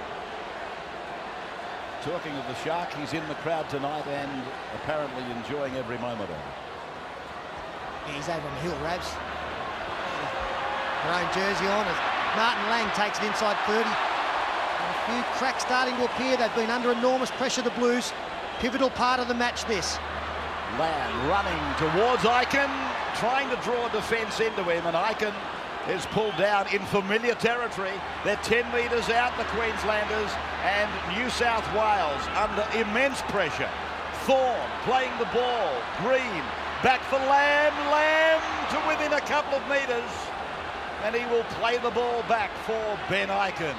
Talking of the Shark, he's in the crowd tonight and apparently enjoying every moment of it. He's over on the hill, Rabs. Their own jersey on as Martin Lang takes it inside 30. And a few cracks starting to appear. They've been under enormous pressure, the Blues. Pivotal part of the match, this. Lamb running towards Ikin, trying to draw defence into him, and Ikin is pulled down in familiar territory. They're 10 metres out, the Queenslanders, and New South Wales under immense pressure. Thorne playing the ball. Green back for Lamb. Lamb to within a couple of metres, and he will play the ball back for Ben Ikin.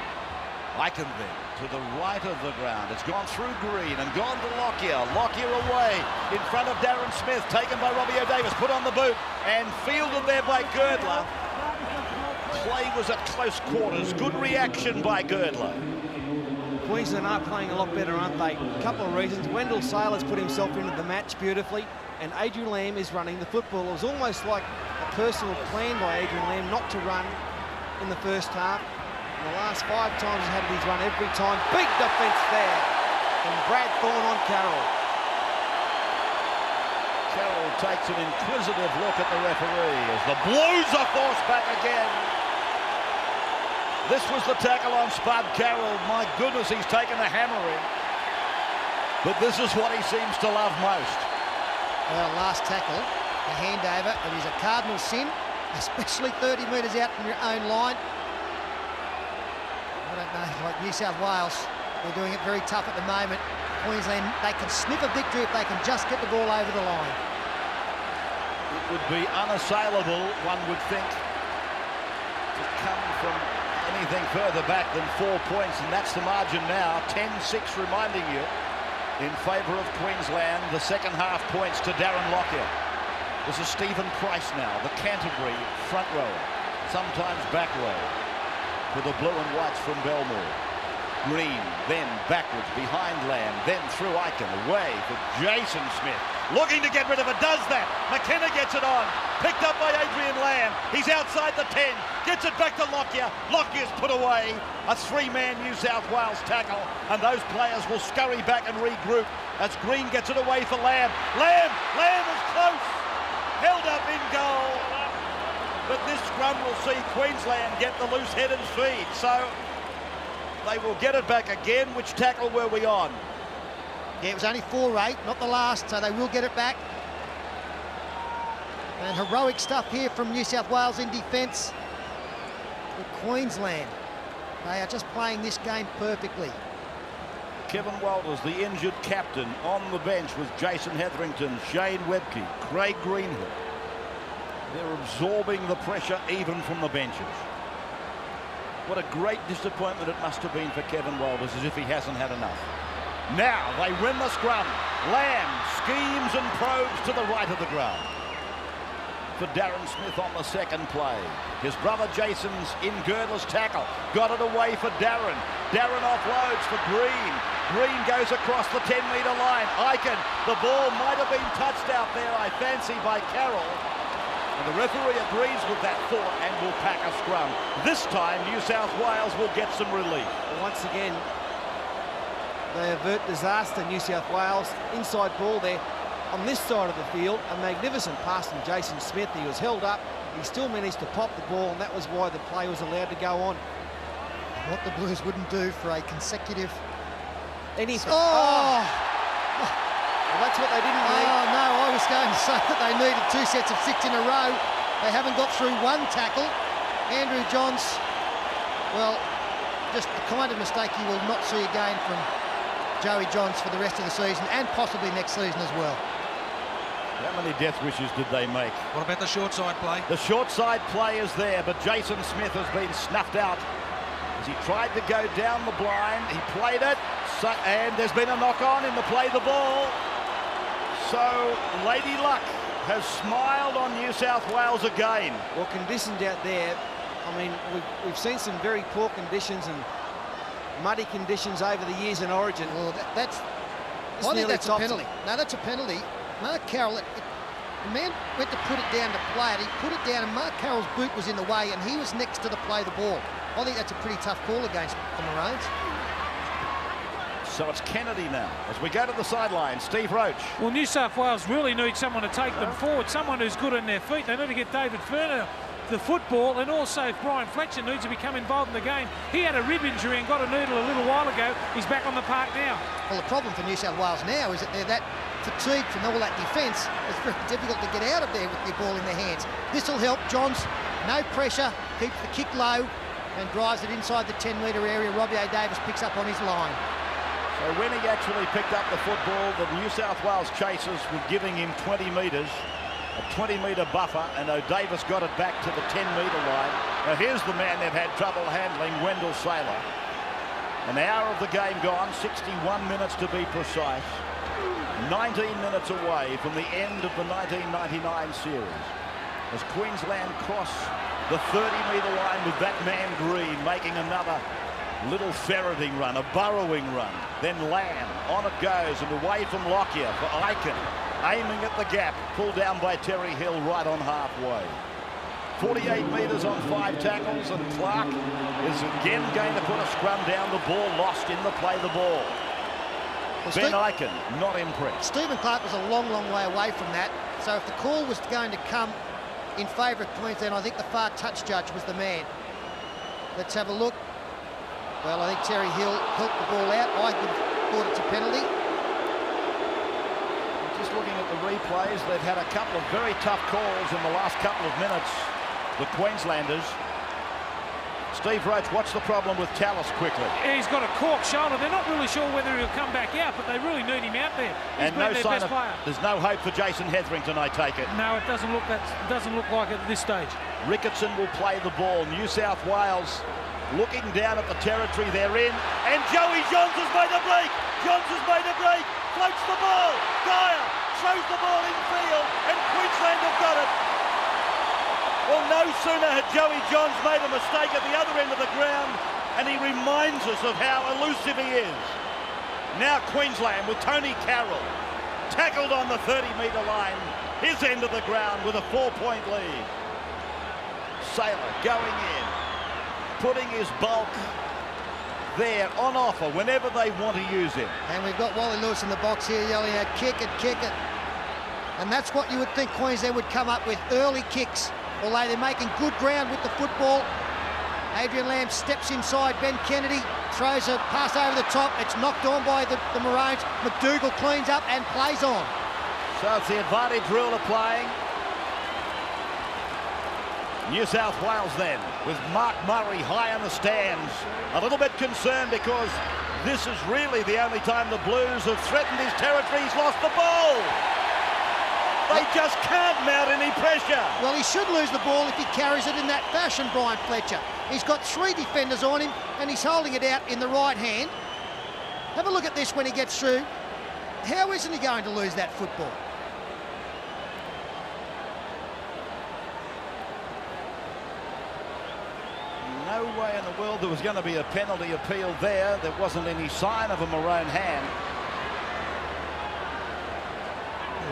Ikin then to the right of the ground. It's gone through Green and gone to Lockyer. Lockyer away in front of Darren Smith, taken by Robbie O'Davis, put on the boot and fielded there by Girdler. Play was at close quarters. Good reaction by Girdler. Queensland are playing a lot better, aren't they? A couple of reasons. Wendell Sailor's put himself into the match beautifully, and Adrian Lamb is running the football. It was almost like a personal plan by Adrian Lamb not to run in the first half. The last 5 times he's had his run every time. Big defence there from Brad Thorne on Carroll. Carroll takes an inquisitive look at the referee as the Blues are forced back again. This was the tackle on Spud Carroll. My goodness, he's taken a hammering. But this is what he seems to love most. Well, last tackle, a handover. It is a cardinal sin, especially 30 metres out from your own line. I don't know, like New South Wales, they're doing it very tough at the moment. Queensland, they can sniff a victory if they can just get the ball over the line. It would be unassailable, one would think, to come from anything further back than 4 points, and that's the margin now. 10-6 reminding you in favour of Queensland. The second half points to Darren Lockyer. This is Stephen Price now, the Canterbury front rower, sometimes back rower, for the blue and whites from Belmore. Green, then backwards behind Lamb, then through Ikin, away for Jason Smith. Looking to get rid of it, does that. McKenna gets it on, picked up by Adrian Lamb. He's outside the 10, gets it back to Lockyer. Lockyer's put away. A 3-man New South Wales tackle, and those players will scurry back and regroup as Green gets it away for Lamb. Lamb is close, held up in goal. but this scrum will see Queensland get the loose head and feed. So they will get it back again. Which tackle were we on? Yeah, it was only 4-8, not the last, so they will get it back. And heroic stuff here from New South Wales in defence. But Queensland, they are just playing this game perfectly. Kevin Walters, the injured captain, on the bench with Jason Hetherington, Shane Webke, Craig Greenhill. They're absorbing the pressure even from the benches. What a great disappointment it must have been for Kevin Walters, as if he hasn't had enough. Now they win the scrum. Lamb schemes and probes to the right of the ground. For Darren Smith on the second play. His brother Jason's in girdless tackle. Got it away for Darren. Darren offloads for Green. Green goes across the 10-metre line. Aiken, the ball might have been touched out there, I fancy, by Carroll. And the referee agrees with that thought and will pack a scrum. This time, New South Wales will get some relief. Once again, they avert disaster, New South Wales. Inside ball there. On this side of the field, a magnificent pass from Jason Smith. He was held up. He still managed to pop the ball, and that was why the play was allowed to go on. What the Blues wouldn't do for a consecutive... Anything. Oh! Well, that's what they didn't need. Oh, no, I was going to say that they needed 2 sets of 6 in a row. They haven't got through one tackle. Andrew Johns, well, just the kind of mistake you will not see again from Joey Johns for the rest of the season, and possibly next season as well. How many death wishes did they make? What about the short side play? The short side play is there, but Jason Smith has been snuffed out as he tried to go down the blind. He played it, and there's been a knock-on in the play the ball. So Lady Luck has smiled on New South Wales again. Well, conditions out there, I mean, we've seen some very poor conditions and muddy conditions over the years in Origin. Well, I think that's a penalty. No, that's a penalty. Mark Carroll, the man went to put it down to play it. He put it down, and Mark Carroll's boot was in the way, and he was next to the play the ball. I think that's a pretty tough call against the Maroons. So it's Kennedy now as we go to the sideline. Steve Roach. Well, New South Wales really need someone to take them forward, someone who's good on their feet. They need to get David Ferner the football, and also if Brian Fletcher needs to become involved in the game. He had a rib injury and got a needle a little while ago. He's back on the park now. Well, the problem for New South Wales now is that they're that fatigued from all that defence. It's very difficult to get out of there with the ball in their hands. This will help. Johns, no pressure, keeps the kick low and drives it inside the 10-metre area. Robbie O'Davis picks up on his line. So when he actually picked up the football, the New South Wales chasers were giving him 20 metres, a 20-metre buffer, and O'Davis got it back to the 10-metre line. Now here's the man they've had trouble handling, Wendell Saylor. An hour of the game gone, 61 minutes to be precise. 19 minutes away from the end of the 1999 series. As Queensland cross the 30-metre line with that man Green making another little ferreting run, a burrowing run. Then Lamb, on it goes and away from Lockyer for Aiken. Aiming at the gap, pulled down by Terry Hill right on halfway. 48 metres on 5 tackles, and Clark is again going to put a scrum down. The ball lost in the play the ball. Well, Ben Aiken not impressed. Stephen Clark was a long, long way away from that. So if the call was going to come in favour of Queensland, I think the far touch judge was the man. Let's have a look. Well, I think Terry Hill helped the ball out. I thought it's a penalty. Just looking at the replays, they've had a couple of very tough calls in the last couple of minutes, the Queenslanders. Steve Roach, what's the problem with Tallis quickly? He's got a cork shoulder. They're not really sure whether he'll come back out, but they really need him out there. He's and no their sign best of, player. There's no hope for Jason Hetherington, I take it. No, it doesn't look like it at this stage. Ricketson will play the ball. New South Wales looking down at the territory they're in, and Joey Johns has made a break. Johns has made a break. Floats the ball. Dyer throws the ball in field, and Queensland have got it. Well, no sooner had Joey Johns made a mistake at the other end of the ground, and he reminds us of how elusive he is. Now Queensland with Tony Carroll tackled on the 30-metre line, his end of the ground with a 4-point lead. Saylor going in, putting his bulk there on offer whenever they want to use him. And we've got Wally Lewis in the box here yelling out, kick it, kick it. And that's what you would think Queensland would come up with, early kicks. although they're making good ground with the football. Adrian Lamb steps inside Ben Kennedy, throws a pass over the top. It's knocked on by the Maroons. McDougall cleans up and plays on. So it's the advantage rule applying. New South Wales then, with Mark Murray high in the stands. A little bit concerned because this is really the only time the Blues have threatened his territory. He's lost the ball. They just can't mount any pressure. Well, he should lose the ball if he carries it in that fashion, Brian Fletcher. He's got 3 defenders on him and he's holding it out in the right hand. Have a look at this when he gets through. How isn't he going to lose that football? No way in the world there was going to be a penalty appeal there. There wasn't any sign of a Maroon hand.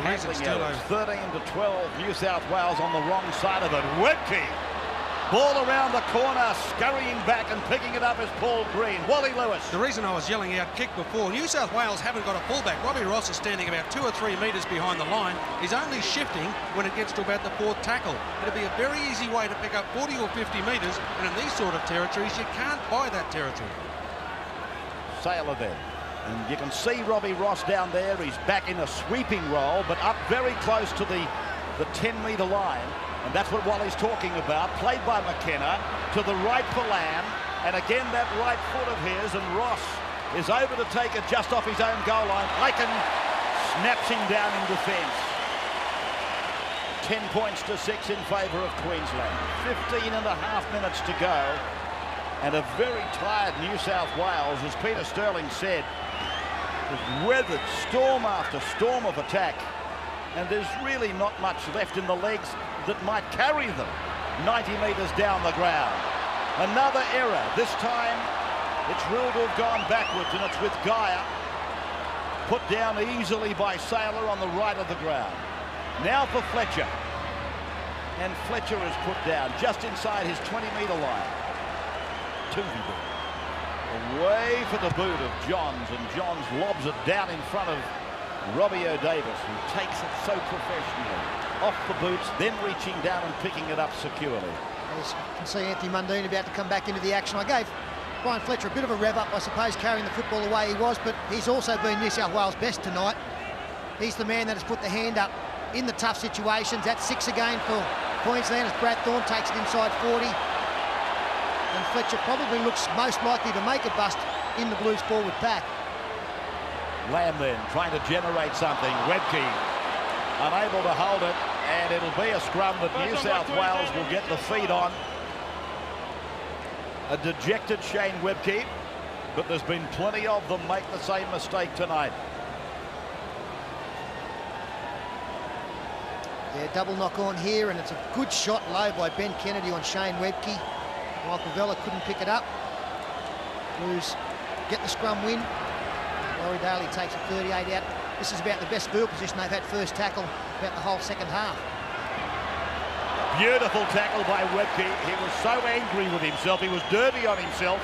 Handling errors, 13-12, New South Wales on the wrong side of it. Webke, ball around the corner, scurrying back and picking it up is Paul Green. Wally Lewis. The reason I was yelling out kick before, New South Wales haven't got a fullback. Robbie Ross is standing about 2 or 3 metres behind the line. He's only shifting when it gets to about the 4th tackle. It'll be a very easy way to pick up 40 or 50 metres, and in these sort of territories, you can't buy that territory. Sailor then. And you can see Robbie Ross down there. He's back in a sweeping role, but up very close to the 10-metre line. And that's what Wally's talking about. Played by McKenna to the right for Lamb. And again, that right foot of his. And Ross is over to take it just off his own goal line. Aiken snaps him down in defence. 10 points to 6 in favour of Queensland. 15 and a half minutes to go. And a very tired New South Wales, as Peter Sterling said, has weathered storm after storm of attack, and there's really not much left in the legs that might carry them 90 metres down the ground. Another error. This time it's ruled to have gone backwards, and it's with Geyer. Put down easily by Sailor on the right of the ground. Now for Fletcher. And Fletcher is put down just inside his 20-metre line. Tuvey away for the boot of Johns, and Johns lobs it down in front of Robbie O'Davis, who takes it so professionally. Off the boots, then reaching down and picking it up securely. As you can see Anthony Mundine about to come back into the action. I gave Brian Fletcher a bit of a rev up, I suppose, carrying the football the way he was, but he's also been New South Wales' best tonight. He's the man that has put the hand up in the tough situations. That's 6 again for Queensland as Brad Thorne takes it inside 40. And Fletcher probably looks most likely to make a bust in the Blues forward pack. Lamb then trying to generate something. Webke unable to hold it, and it'll be a scrum that New South Wales will get the feed on. A dejected Shane Webke, but there's been plenty of them make the same mistake tonight. Yeah, double knock on here, and it's a good shot low by Ben Kennedy on Shane Webke. Michael Vella couldn't pick it up. Blues get the scrum win. Laurie Daly takes a 38 out. This is about the best field position they've had first tackle about the whole second half. Beautiful tackle by Webke. He was so angry with himself. He was dirty on himself.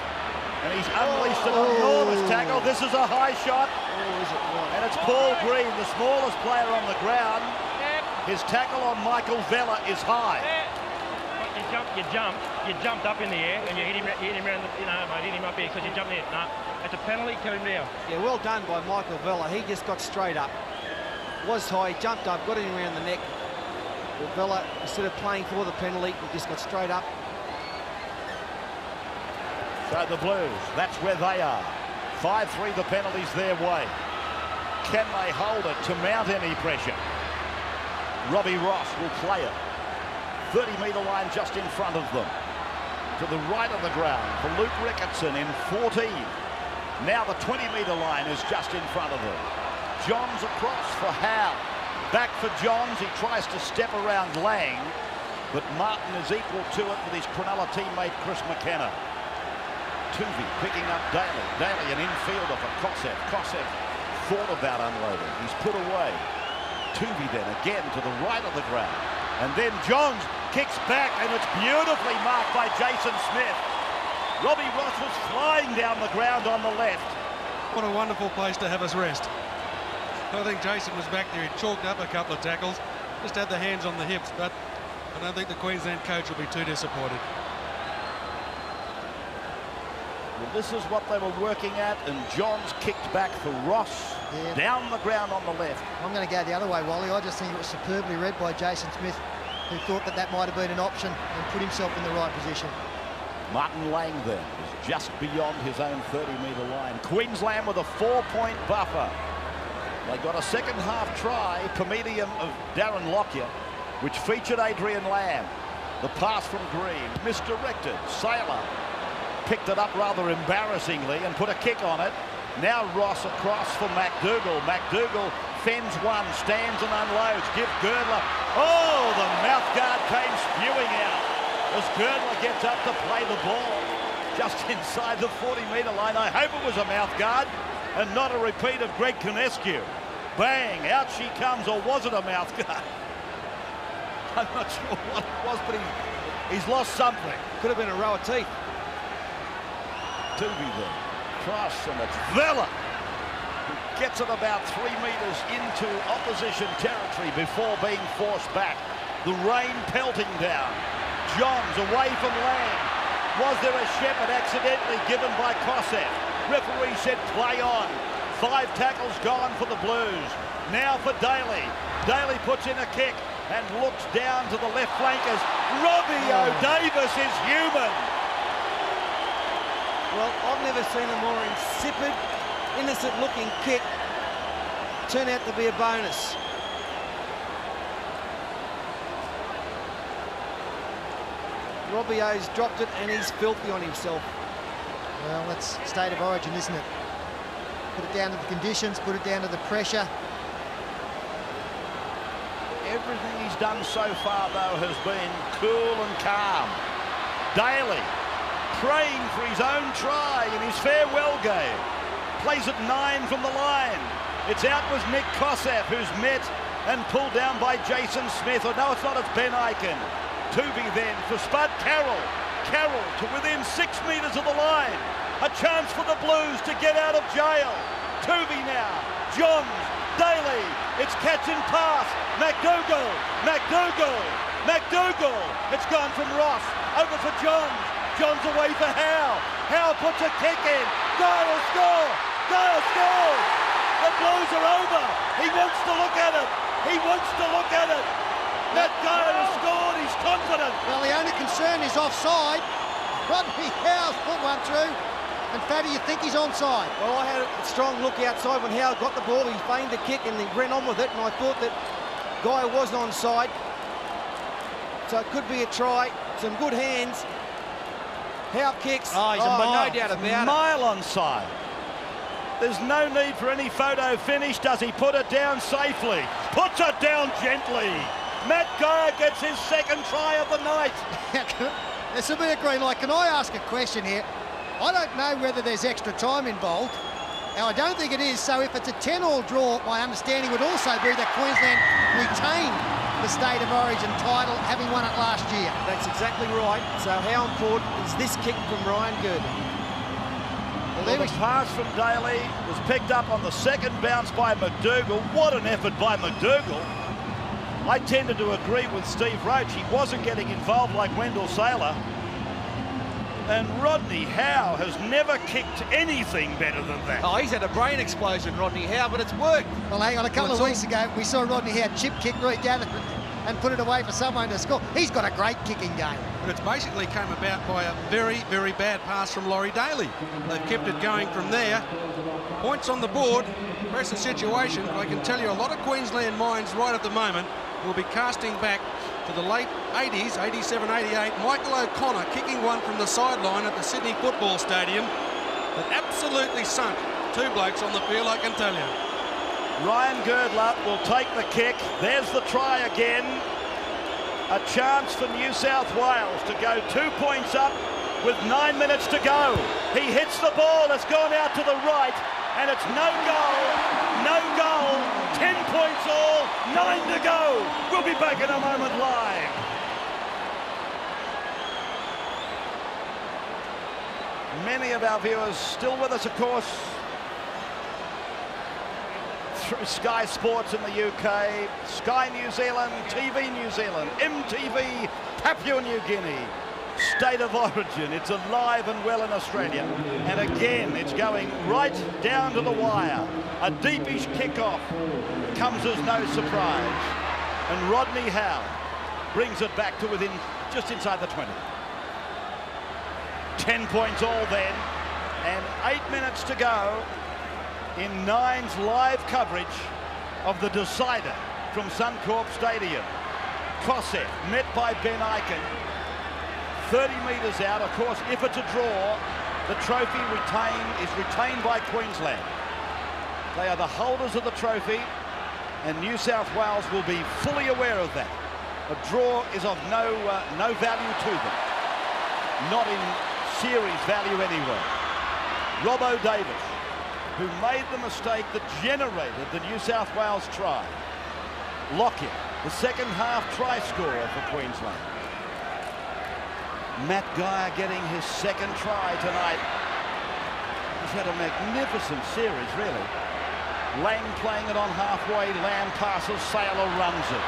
And he's unleashed an enormous tackle. This is a high shot. And it's Paul Green, the smallest player on the ground. His tackle on Michael Vella is high. You jumped up in the air and you hit him around the, hit him up here because you jumped in. No, it's a penalty, kill him down. Yeah, well done by Michael Vella. He just got straight up. Was high, jumped up, got him around the neck. But Vella, instead of playing for the penalty, he just got straight up. So the Blues, that's where they are. 5-3, the penalty's their way. Can they hold it to mount any pressure? Robbie Ross will play it. 30-metre line just in front of them. To the right of the ground for Luke Ricketson in 14. Now the 20-metre line is just in front of them. Johns across for Howe. Back for Johns. He tries to step around Lang, but Martin is equal to it with his Cronulla teammate Chris McKenna. Tuvey picking up Daly. Daly an infielder for Kosef. Kosef thought about unloading. He's put away. Tuvey then again to the right of the ground. And then Johns kicks back, and it's beautifully marked by Jason Smith. Robbie Ross was flying down the ground on the left. What a wonderful place to have us rest. I think Jason was back there. He chalked up a couple of tackles, just had the hands on the hips, but I don't think the Queensland coach will be too disappointed. Well, this is what they were working at, and Johns kicked back for Ross. Yeah. Down the ground on the left. I'm going to go the other way, Wally. I just think it was superbly read by Jason Smith, who thought that that might have been an option and put himself in the right position. Martin Langdon is just beyond his own 30-metre line. Queensland with a 4-point buffer. They got a second-half try, per medium of Darren Lockyer, which featured Adrian Lamb. The pass from Green, misdirected. Saylor picked it up rather embarrassingly and put a kick on it. Now Ross across for McDougall. McDougall fends one, stands and unloads. Give Girdler. Oh, the mouth guard came spewing out as Girdler gets up to play the ball just inside the 40-metre line. I hope it was a mouth guard and not a repeat of Greg Conescu. Bang, out she comes, or was it a mouth guard? I'm not sure what it was, but he's lost something. Could have been a row of teeth. Doobie there. Cross, and it's Vella who gets it about 3 metres into opposition territory before being forced back. The rain pelting down. Johns away from Lang. Was there a shepherd accidentally given by Kosseff? Referee said play on. 5 tackles gone for the Blues. Now for Daly. Daly puts in a kick and looks down to the left flankers. Robbie O'Davis is human. Well, I've never seen a more insipid, innocent-looking kick turn out to be a bonus. Robbie O's dropped it and he's filthy on himself. Well, that's state of origin, isn't it? Put it down to the conditions, put it down to the pressure. Everything he's done so far, though, has been cool and calm. Daly praying for his own try in his farewell game. Plays at 9 from the line. It's out with Nick Kosseff, who's met and pulled down by Jason Smith. Oh, no, it's not, it's Ben Aiken. Toovey then for Spud Carroll. Carroll to within 6 metres of the line. A chance for the Blues to get out of jail. Toovey now. Johns. Daly. It's catch and pass. McDougall. McDougall. McDougall. It's gone from Ross. Over for Johns. Johns away for Howe. Howe puts a kick in. Gale score. Gale scores. The Blues are over. He wants to look at it. He wants to look at it. Matt Gale has scored. He's confident. Well, the only concern is offside. Rodney Howe's put one through. And Fabby, you think he's onside? Well, I had a strong look outside when Howe got the ball. He feigned the kick and he ran on with it, and I thought that Guy was onside. So it could be a try. Some good hands. Howe kicks. Oh, he's a mile. No doubt about it. Mile onside. There's no need for any photo finish. Does he put it down safely? Puts it down gently. Matt Geyer gets his second try of the night. This will be a green light. Can I ask a question here? I don't know whether there's extra time involved. Now, I don't think it is. So if it's a 10-all draw, my understanding would also be that Queensland retain the State of Origin title, having won it last year. That's exactly right. So how important is this kick from Ryan Girdler? Well, the pass from Daly was picked up on the second bounce by McDougall. What an effort by McDougall. I tended to agree with Steve Roach. He wasn't getting involved like Wendell Saylor. And Rodney Howe has never kicked anything better than that. Oh, he's had a brain explosion, Rodney Howe, but it's worked. Well, hang on, a couple of weeks ago, we saw Rodney Howe chip kick right down and put it away for someone to score. He's got a great kicking game. But it's basically come about by a very, very bad pass from Laurie Daly. They've kept it going from there. Points on the board, pressure situation. I can tell you a lot of Queensland minds right at the moment will be casting back to the late 80s, 87, 88. Michael O'Connor kicking one from the sideline at the Sydney Football Stadium that absolutely sunk 2 blokes on the field, I can tell you. Ryan Girdler will take the kick. There's the try again. A chance for New South Wales to go 2 points up with 9 minutes to go. He hits the ball. It's gone out to the right, and it's no goal. No goal. 10 points all. 9 to go. We'll be back in a moment live. Many of our viewers still with us, of course. through Sky Sports in the UK, Sky New Zealand, TV New Zealand, MTV Papua New Guinea. State of origin, it's alive and well in Australia. And again, it's going right down to the wire. A deepish kickoff comes as no surprise. And Rodney Howe brings it back to within just inside the 20. 10 points all then, and 8 minutes to go in Nine's live coverage of the decider from Suncorp Stadium. Kosef met by Ben Ikin. 30 metres out. Of course, if it's a draw, the trophy is retained by Queensland. They are the holders of the trophy, and New South Wales will be fully aware of that. A draw is of no value to them. Not in series value anyway. Robbo Davis, who made the mistake that generated the New South Wales try. Lockyer, the second half try scorer for Queensland. Matt Geyer getting his second try tonight. He's had a magnificent series, really. Lang playing it on halfway. Lamb passes, Sailor runs it.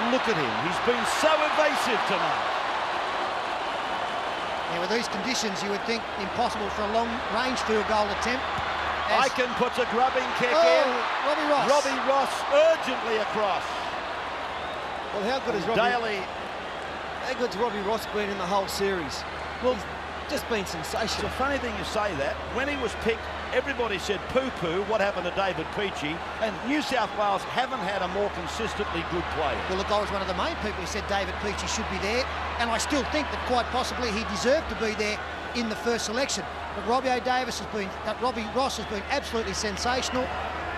Look at him. He's been so evasive tonight. Yeah, with these conditions, you would think impossible for a long-range field goal attempt. Ikin puts a grubbing kick in. Robbie Ross. Robbie Ross urgently across. Well, how good has Daly? How good's Robbie Ross been in the whole series? Well, he's just been sensational. It's a funny thing you say that. When he was picked, everybody said poo-poo, what happened to David Peachey? And New South Wales haven't had a more consistently good player. Well, look, I was one of the main people who said David Peachey should be there, and I still think that quite possibly he deserved to be there in the first selection. But Robbie Ross has been absolutely sensational,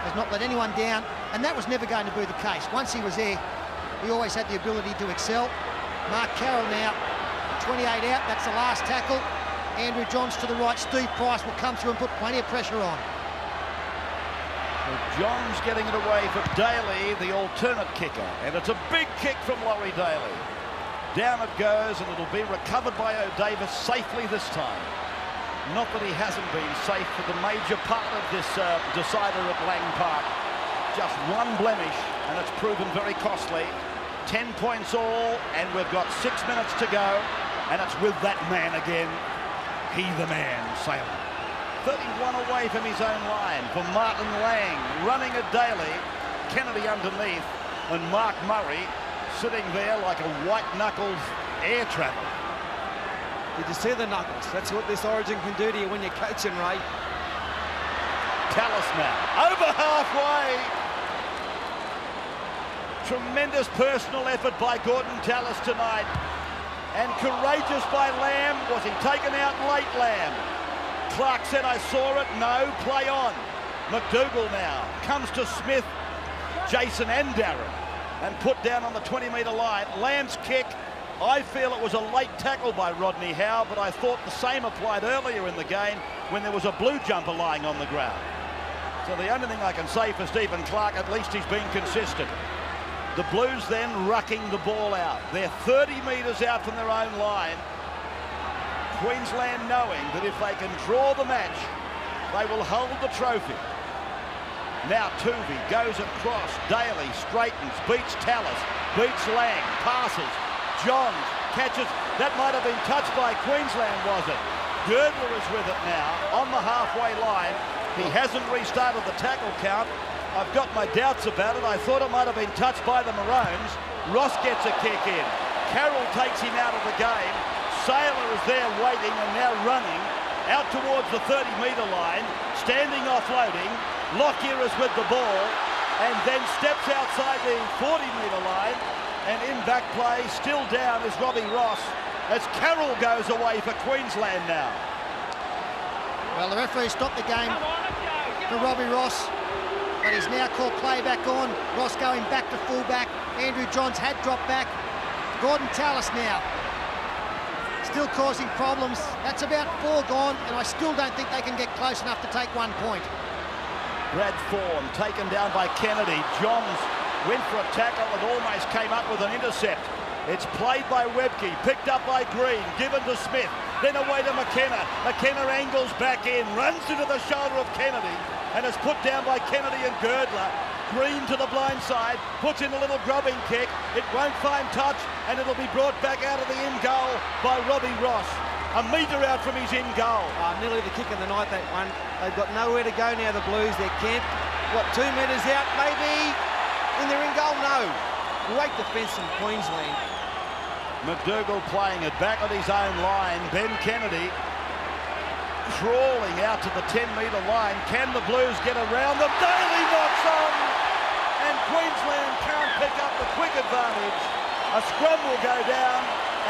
has not let anyone down, and that was never going to be the case. Once he was there, he always had the ability to excel. Mark Carroll now, 28 out, that's the last tackle. Andrew Johns to the right, Steve Price will come through and put plenty of pressure on. Well, Johns getting it away from Daly, the alternate kicker, and it's a big kick from Laurie Daly. Down it goes, and it'll be recovered by O'Davis safely this time. Not that he hasn't been safe for the major part of this decider at Lang Park. Just one blemish, and it's proven very costly. 10 points all, and we've got 6 minutes to go, and it's with that man again. He the man, Sailor. 31 away from his own line for Martin Lang, running at Daly. Kennedy underneath, and Mark Murray sitting there like a white-knuckled air travel. Did you see the knuckles? That's what this origin can do to you when you're coaching, Ray. Tallis now, over halfway. Tremendous personal effort by Gordon Tallis tonight. And courageous by Lamb. Was he taken out late, Lamb? Clark said, I saw it. No, play on. McDougall now comes to Smith, Jason and Darren, and put down on the 20-metre line. Lamb's kick, I feel it was a late tackle by Rodney Howe, but I thought the same applied earlier in the game when there was a blue jumper lying on the ground. So the only thing I can say for Stephen Clark, at least he's been consistent. The Blues then rucking the ball out. They're 30 metres out from their own line. Queensland knowing that if they can draw the match, they will hold the trophy. Now Tuvey goes across. Daly straightens, beats Tallis, beats Lang, passes. Johns catches. That might have been touched by Queensland, was it? Girdler is with it now on the halfway line. He hasn't restarted the tackle count. I've got my doubts about it. I thought it might have been touched by the Maroons. Ross gets a kick in. Carroll takes him out of the game. Sailor is there waiting and now running out towards the 30-metre line, standing offloading. Lockyer is with the ball and then steps outside the 40-metre line, and in back play, still down, is Robbie Ross as Carroll goes away for Queensland now. Well, the referee stopped the game for Robbie Ross, but he's now called play back on. Ross going back to fullback. Andrew Johns had dropped back. Gordon Tallis now still causing problems. That's about 4 gone, and I still don't think they can get close enough to take 1 point. Brad Thorne taken down by Kennedy. Johns went for a tackle and almost came up with an intercept. It's played by Webke, picked up by Green, given to Smith. then away to McKenna. McKenna angles back in, runs into the shoulder of Kennedy, and is put down by Kennedy and Girdler. Green to the blind side, puts in a little grubbing kick. It won't find touch, and it'll be brought back out of the in goal by Robbie Ross. A metre out from his in goal. Nearly the kick of the night, that one. They've got nowhere to go now, the Blues. They're camped, what, 2 metres out, maybe? In their in goal? No. Great defence from Queensland. McDougall playing it back on his own line. Ben Kennedy crawling out to the 10-metre line. Can the Blues get around them? Daly knocks on, and Queensland can't pick up the quick advantage. A scrum will go down,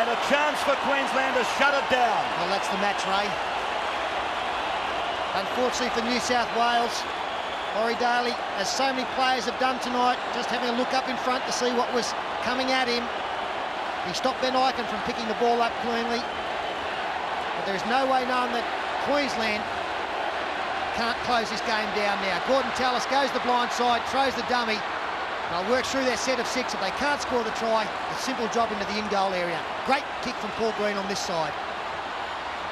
and a chance for Queensland to shut it down. Well, that's the match, Ray. Unfortunately for New South Wales, Laurie Daly, as so many players have done tonight, just having a look up in front to see what was coming at him. He stopped Ben Ikin from picking the ball up cleanly. But there is no way knowing that Queensland can't close this game down now. Gordon Tallis goes the blind side, throws the dummy. They'll work through their set of 6. If they can't score the try, a simple job into the in-goal area. Great kick from Paul Green on this side.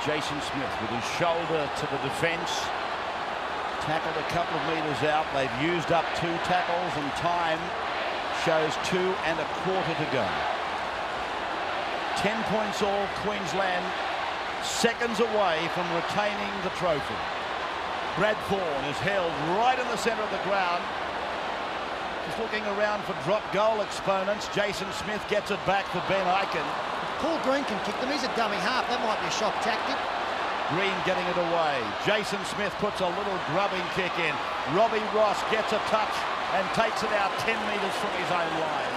Jason Smith with his shoulder to the defence. Tackled a couple of metres out. They've used up 2 tackles, and time shows 2 1/4 to go. 10 points all. Queensland seconds away from retaining the trophy. Brad Thorne is held right in the centre of the ground. Just looking around for drop goal exponents. Jason Smith gets it back for Ben Ikin. Paul Green can kick them. He's a dummy half. That might be a shock tactic. Green getting it away. Jason Smith puts a little grubbing kick in. Robbie Ross gets a touch and takes it out 10 metres from his own line.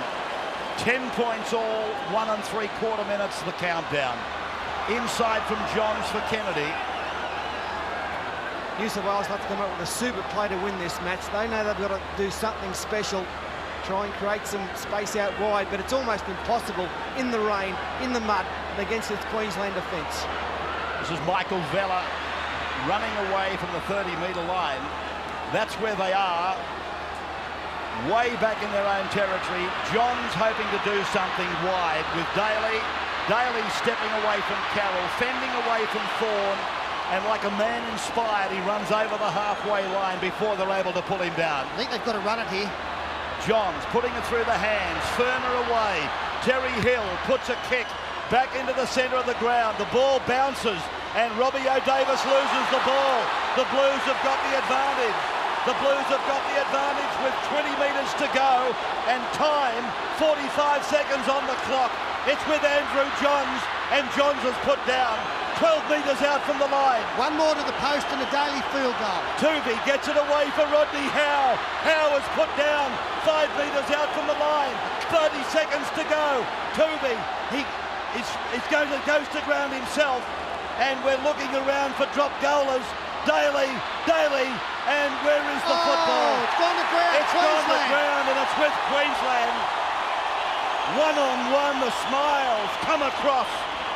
10 points all, 1 3/4 minutes the countdown. Inside from Johns for Kennedy. New South Wales have to come up with a super play to win this match. They know they've got to do something special, try and create some space out wide, but it's almost impossible in the rain, in the mud, against this Queensland defence. This is Michael Vella running away from the 30-metre line. That's where they are, way back in their own territory. Johns hoping to do something wide with Daly. Daly stepping away from Carroll, fending away from Thorne, and like a man inspired, he runs over the halfway line before they're able to pull him down. I think they've got to run it here. Johns putting it through the hands, Ferner away. Terry Hill puts a kick back into the centre of the ground. The ball bounces, and Robbie O'Davis loses the ball. The Blues have got the advantage. The Blues have got the advantage with 20 metres to go, and time, 45 seconds on the clock. It's with Andrew Johns, and Johns has put down 12 metres out from the line. One more to the post and a Daly field goal. Tuvey gets it away for Rodney Howe. Howe is put down 5 metres out from the line. 30 seconds to go. Tuvey, goes to ground himself, and we're looking around for drop goalers. Daly, and where is the football? It's gone to ground. It's gone to ground, and it's with Queensland. One-on-one, the smiles come across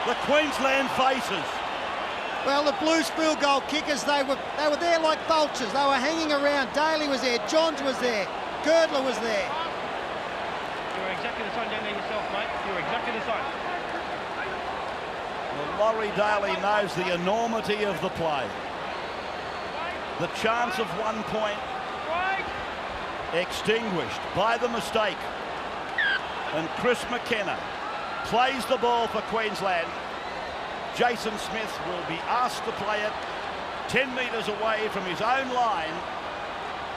the Queensland faces. Well, the Blues field goal kickers, they were there like vultures. They were hanging around. Daly was there, Johns was there, Girdler was there. You're exactly the same down there yourself, mate. You're exactly the same. Well, Laurie Daly knows the enormity of the play. The chance of 1 point extinguished by the mistake. And Chris McKenna plays the ball for Queensland. Jason Smith will be asked to play it 10 metres away from his own line.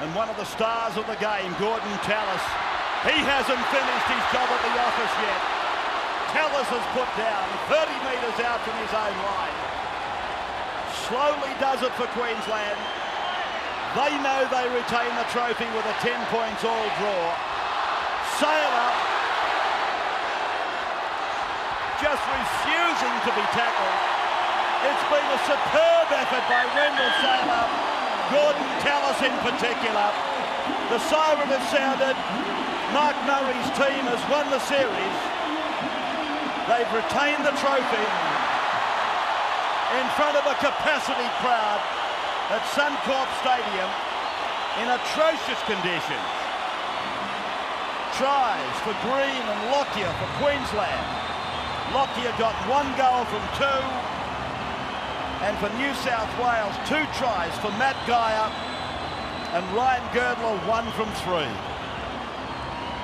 And one of the stars of the game, Gordon Tallis, he hasn't finished his job at the office yet. Tallis has put down 30 metres out from his own line. Slowly does it for Queensland. They know they retain the trophy with a 10 points all draw. Sailor just refusing to be tackled. It's been a superb effort by Wendell Sailor, Gordon Tallis in particular. The siren has sounded. Mark Murray's team has won the series. They've retained the trophy in front of a capacity crowd at Suncorp Stadium in atrocious conditions. Tries for Green and Lockyer for Queensland. Lockyer got 1 goal from 2. And for New South Wales, 2 tries for Matt Geyer, and Ryan Girdler 1 from 3.